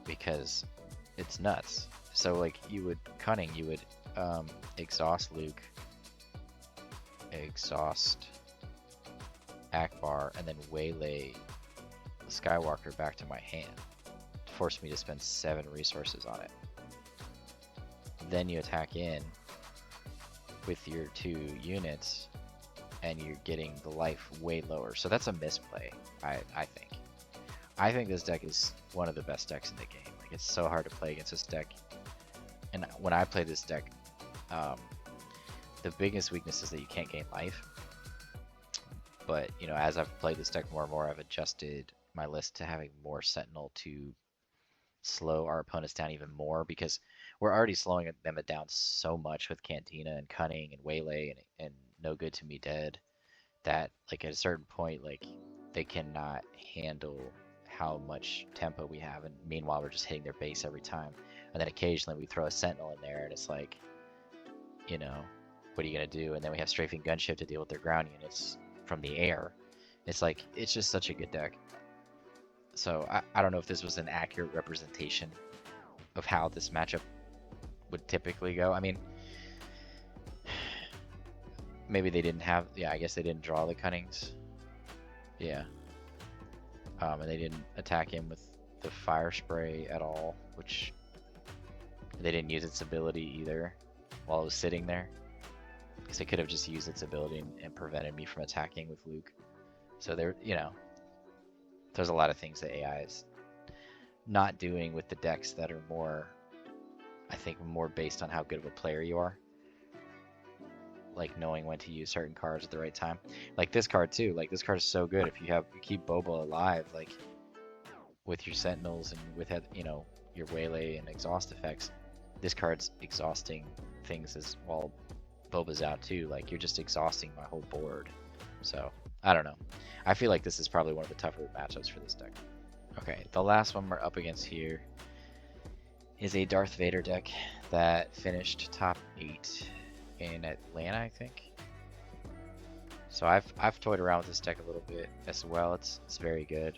Because it's nuts. So, like, you would, Cunning, you would exhaust Luke, exhaust Ackbar, and then waylay the Skywalker back to my hand to force me to spend 7 resources on it. Then you attack in with your 2 units, and you're getting the life way lower. So that's a misplay, I think. I think this deck is one of the best decks in the game. Like, it's so hard to play against this deck. And when I play this deck, the biggest weakness is that you can't gain life. But, you know, as I've played this deck more and more, I've adjusted my list to having more Sentinel to slow our opponents down even more, because we're already slowing them down so much with Cantina and Cunning and Waylay and No Good to Me Dead, that like at a certain point, like they cannot handle how much tempo we have, and meanwhile we're just hitting their base every time. And then occasionally we throw a Sentinel in there and it's like, you know, what are you gonna do? And then we have Strafing Gunship to deal with their ground units from the air. It's like, it's just such a good deck. So I don't know if this was an accurate representation of how this matchup would typically go. I mean, maybe they didn't have, yeah, I guess they didn't draw the Cunnings. Yeah. And they didn't attack him with the Fire Spray at all, which they didn't use its ability either while it was sitting there. Because they could have just used its ability and prevented me from attacking with Luke. So there, you know, there's a lot of things that AI is not doing with the decks that are more, I think, more based on how good of a player you are. Like knowing when to use certain cards at the right time. Like this card too. Like this card is so good. If you keep Boba alive, like with your Sentinels and with, you know, your Waylay and exhaust effects, this card's exhausting things as well. Boba's out too. Like you're just exhausting my whole board. So I don't know. I feel like this is probably one of the tougher matchups for this deck. Okay, the last one we're up against here is a Darth Vader deck that finished top 8 in Atlanta, I think. So I've toyed around with this deck a little bit as well. It's very good.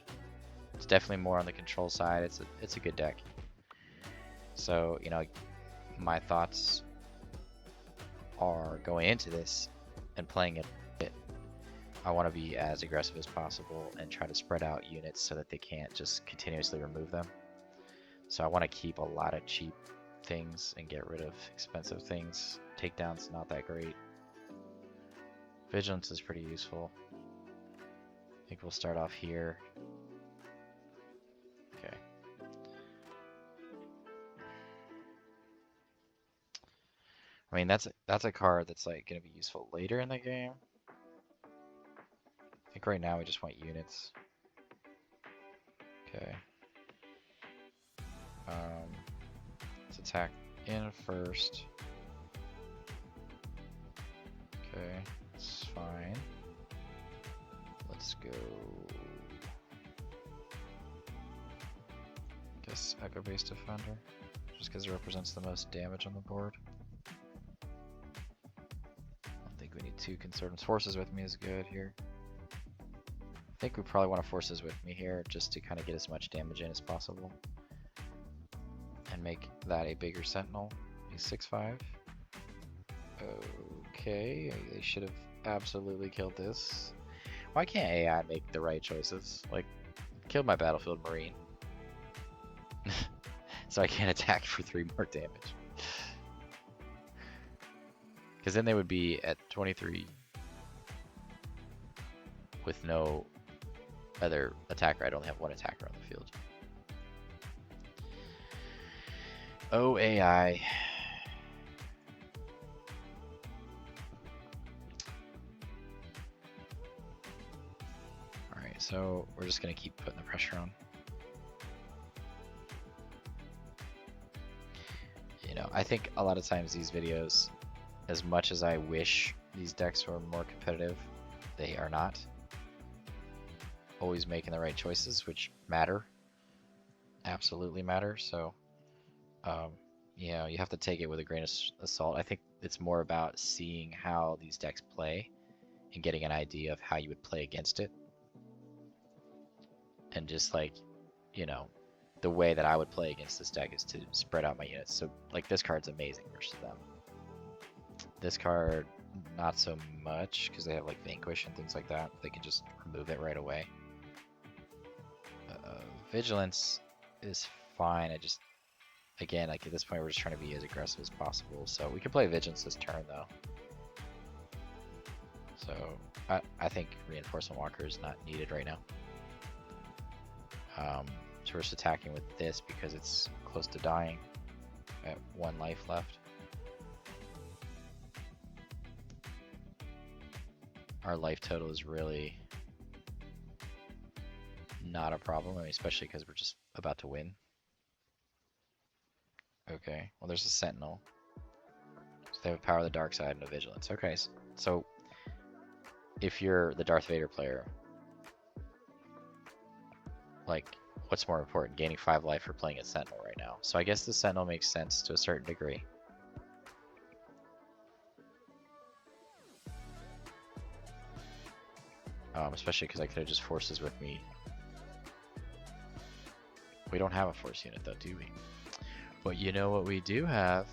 It's definitely more on the control side. It's a good deck. So, you know, my thoughts are going into this and playing it. I want to be as aggressive as possible and try to spread out units so that they can't just continuously remove them. So I want to keep a lot of cheap things and get rid of expensive things. Takedown's not that great. Vigilance is pretty useful. I think we'll start off here. Okay. I mean, that's a card that's like going to be useful later in the game. I think right now we just want units. Okay. Let's attack in first. Okay, it's fine. Let's go. I guess Echo-based Defender, just because it represents the most damage on the board. I don't think we need 2 Conservatives. Forces with me is good here. I think we probably want to Forces with me here just to kind of get as much damage in as possible. And make that a bigger Sentinel. He's 6'5". Okay, they should have absolutely killed this. Why can't AI make the right choices? Like, killed my Battlefield Marine. So I can't attack for 3 more damage. Because then they would be at 23 with no other attacker. I'd only have 1 attacker on the field. Oh, AI. Alright, so we're just going to keep putting the pressure on. You know, I think a lot of times these videos, as much as I wish these decks were more competitive, they are not. Always making the right choices, which matter. Absolutely matter, so... you know, you have to take it with a grain of salt. I think it's more about seeing how these decks play and getting an idea of how you would play against it. And just like, you know, the way that I would play against this deck is to spread out my units. So like this card's amazing versus them. This card, not so much, because they have like Vanquish and things like that. They can just remove it right away. Vigilance is fine. I just... Again, like at this point, we're just trying to be as aggressive as possible. So we can play Vigilance this turn, though. So I think Reinforcement Walker is not needed right now. So we're just attacking with this because it's close to dying. At 1 life left. our life total is really not a problem. I mean, especially because we're just about to win. Okay, well there's a Sentinel. So they have a power of the dark side and a vigilance. Okay, so if you're the Darth Vader player, like, what's more important, gaining 5 life or playing a Sentinel right now? So I guess the Sentinel makes sense to a certain degree. Especially because I could have just forces with me. We don't have a force unit though, do we? But you know what we do have?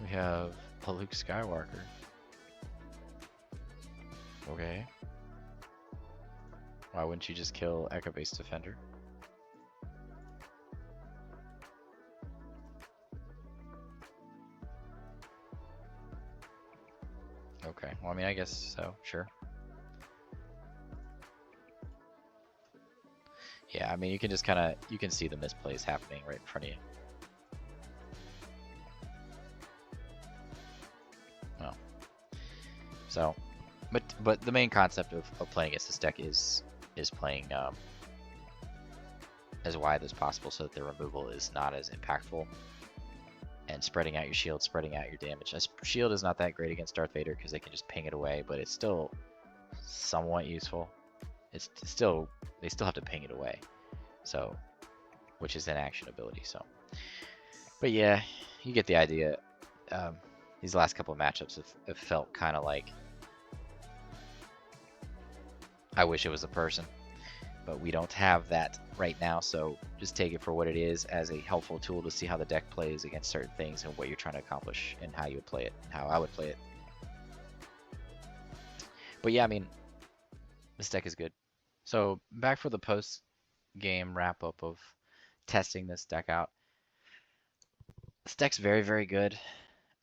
We have a Luke Skywalker. Okay. Why wouldn't you just kill Echo-based Defender? Okay, well I mean I guess so, sure. Yeah, I mean you can just kinda, you can see the misplays happening right in front of you. Well. So, but the main concept of playing against this deck is playing as wide as possible so that the removal is not as impactful, and spreading out your shield, spreading out your damage. Shield is not that great against Darth Vader because they can just ping it away, but it's still somewhat useful. It's still, they still have to ping it away, so, which is an action ability. So, but yeah, you get the idea. These last couple of matchups have felt kind of like I wish it was a person, but we don't have that right now, so just take it for what it is, as a helpful tool to see how the deck plays against certain things and what you're trying to accomplish and how you would play it, and how I would play it. But yeah, I mean, this deck is good. So back for the post-game wrap-up of testing this deck out. This deck's very, very good.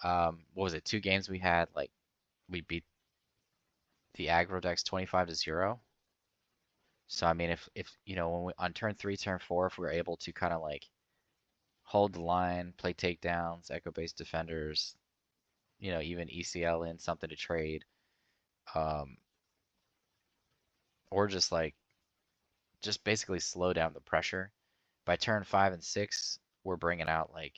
What was it, 2 games we had, like, we beat the aggro decks 25-0. So I mean, if you know, when we on turn 3, turn 4, if we were able to kind of like hold the line, play takedowns, echo-based defenders, you know, even ECL in something to trade, or just basically slow down the pressure. By turn 5 and 6, we're bringing out like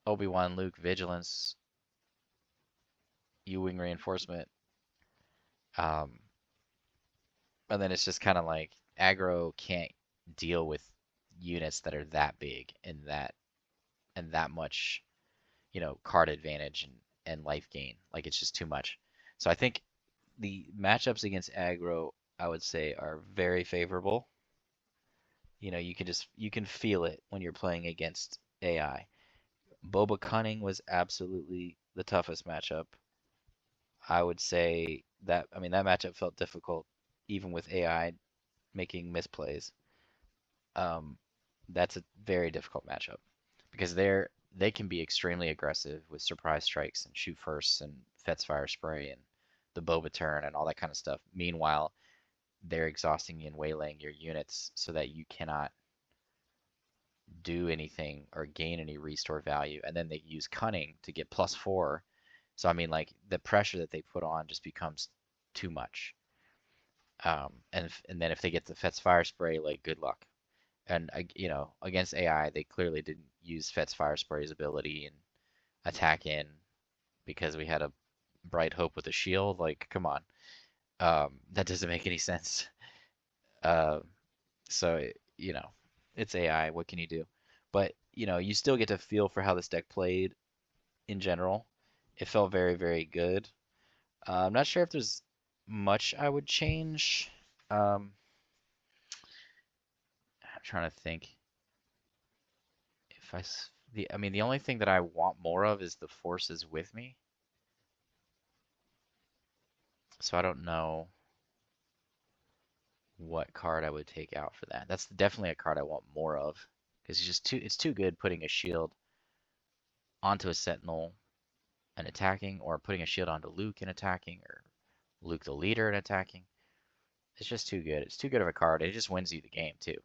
Obi-Wan, Luke, Vigilance, U-Wing Reinforcement. And then it's just kind of like aggro can't deal with units that are that big and that much, you know, card advantage and life gain. Like, it's just too much. So I think the matchups against aggro, I would say, are very favorable. You know, you can feel it when you're playing against AI. Boba Cunning was absolutely the toughest matchup. I would say that, I mean, that matchup felt difficult even with AI making misplays. That's a very difficult matchup because they can be extremely aggressive with surprise strikes and shoot firsts and Fet's fire spray and the Boba turn and all that kind of stuff. Meanwhile, they're exhausting you and waylaying your units so that you cannot do anything or gain any restore value. And then they use Cunning to get +4. So I mean, like, the pressure that they put on just becomes too much. And then if they get the Fet's fire spray, like, good luck. And you know, against AI, they clearly didn't use Fet's fire spray's ability and attack in because we had a Bright Hope with a shield. Like, come on, that doesn't make any sense. So you know, it's AI. What can you do? But you know, you still get to feel for how this deck played in general. It felt very, very good. I'm not sure if there's much I would change. I'm trying to think. If I mean, the only thing that I want more of is the forces with me. So I don't know what card I would take out for that. That's definitely a card I want more of because it's too good putting a shield onto a Sentinel and attacking, or putting a shield onto Luke and attacking, or Luke the leader and attacking. It's just too good. It's too good of a card. It just wins you the game too,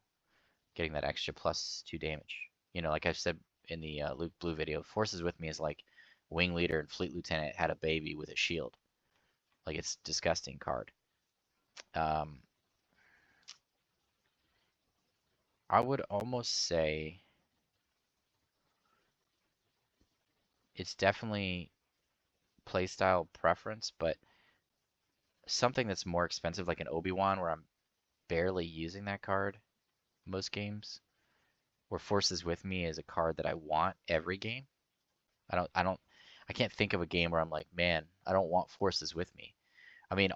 getting that extra +2 damage. You know, like I said in the Luke Blue video, forces with me is like Wing Leader and Fleet Lieutenant had a baby with a shield. Like, it's a disgusting card. I would almost say it's definitely playstyle preference, but something that's more expensive, like an Obi-Wan, where I'm barely using that card most games, where Forces with Me is a card that I want every game. I can't think of a game where I'm like, man, I don't want Forces with me. I mean,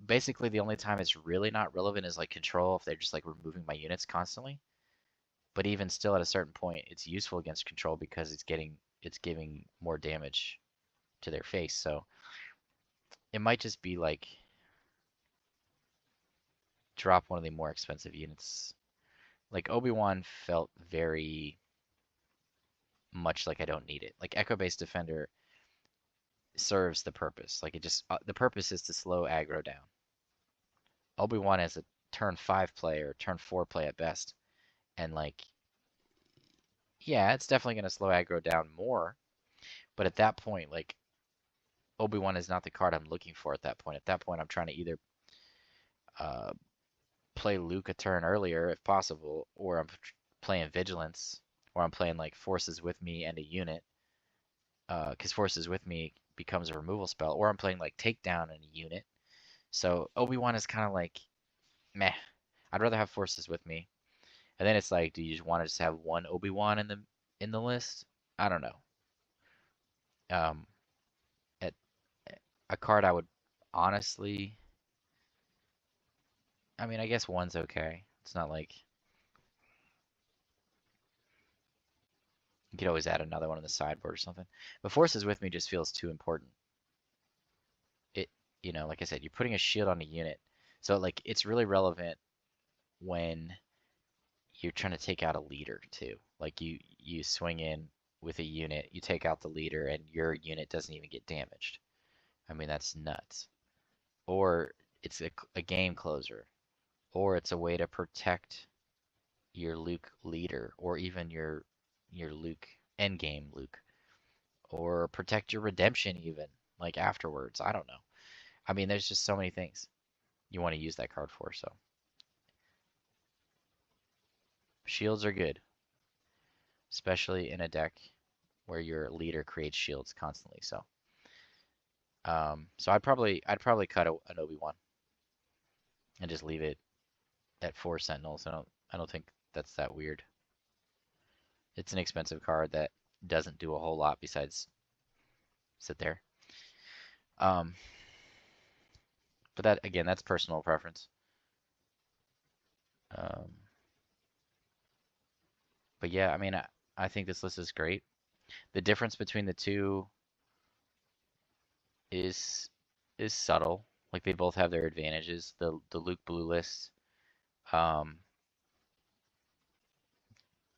basically the only time it's really not relevant is like Control, if they're just like removing my units constantly. But even still, at a certain point, it's useful against Control because it's giving more damage to their face. So it might just be like drop one of the more expensive units. Like Obi-Wan felt very much like I don't need it. Like Echo-based Defender serves the purpose. Like, it just the purpose is to slow aggro down. Obi-Wan is a turn 5 play or turn 4 play at best. And like, yeah, it's definitely going to slow aggro down more. But at that point, like, Obi-Wan is not the card I'm looking for at that point. At that point, I'm trying to either uh, play Luke a turn earlier if possible, or I'm playing Vigilance, or I'm playing like Forces with Me and a unit. Because Forces with Me becomes a removal spell, or I'm playing like Takedown and a unit. So Obi-Wan is kind of like, meh. I'd rather have Forces with Me. And then it's like, do you just want to just have one Obi-Wan in the list? I don't know. Um, at a card I would honestly, I mean, I guess one's okay. It's not like you could always add another one on the sideboard or something. But Forces with Me just feels too important. It, like I said, you're putting a shield on a unit, so like it's really relevant when you're trying to take out a leader too. Like you swing in with a unit, you take out the leader, and your unit doesn't even get damaged. I mean, that's nuts. Or it's a game closer, or it's a way to protect your Luke leader, or even your Luke endgame Luke, or protect your redemption even like afterwards. I don't know. I mean, there's just so many things you want to use that card for. So shields are good, especially in a deck where your leader creates shields constantly. So I'd probably cut an Obi-Wan and just leave it at 4 Sentinels. I don't think that's that weird. It's an expensive card that doesn't do a whole lot besides sit there. Um, but that again, that's personal preference. Um, but yeah, I mean, I think this list is great. The difference between the two is subtle. Like, they both have their advantages. The Luke Blue list, um,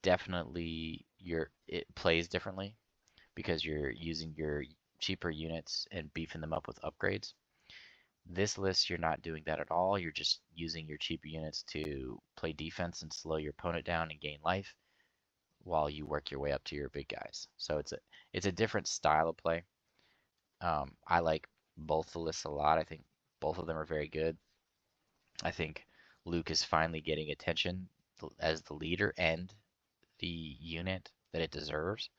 definitely it plays differently because you're using your cheaper units and beefing them up with upgrades. This list, you're not doing that at all. You're just using your cheaper units to play defense and slow your opponent down and gain life while you work your way up to your big guys. So it's a different style of play. I like both the lists a lot. I think both of them are very good. I think Luke is finally getting attention as the leader and the unit that it deserves,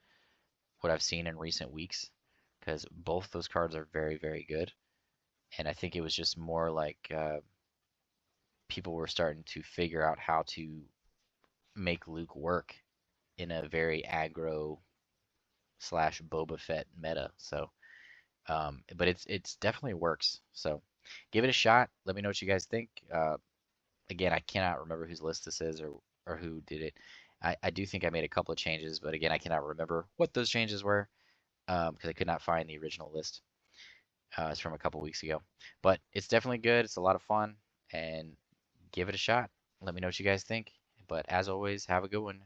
what I've seen in recent weeks, because both those cards are very, very good. And I think it was just more like people were starting to figure out how to make Luke work in a very aggro slash Boba Fett meta. So, but it's definitely works. So, give it a shot. Let me know what you guys think. Again, I cannot remember whose list this is or who did it. I do think I made a couple of changes, but again, I cannot remember what those changes were because I could not find the original list. It's from a couple weeks ago, but it's definitely good. It's a lot of fun, and give it a shot. Let me know what you guys think. But as always, have a good one.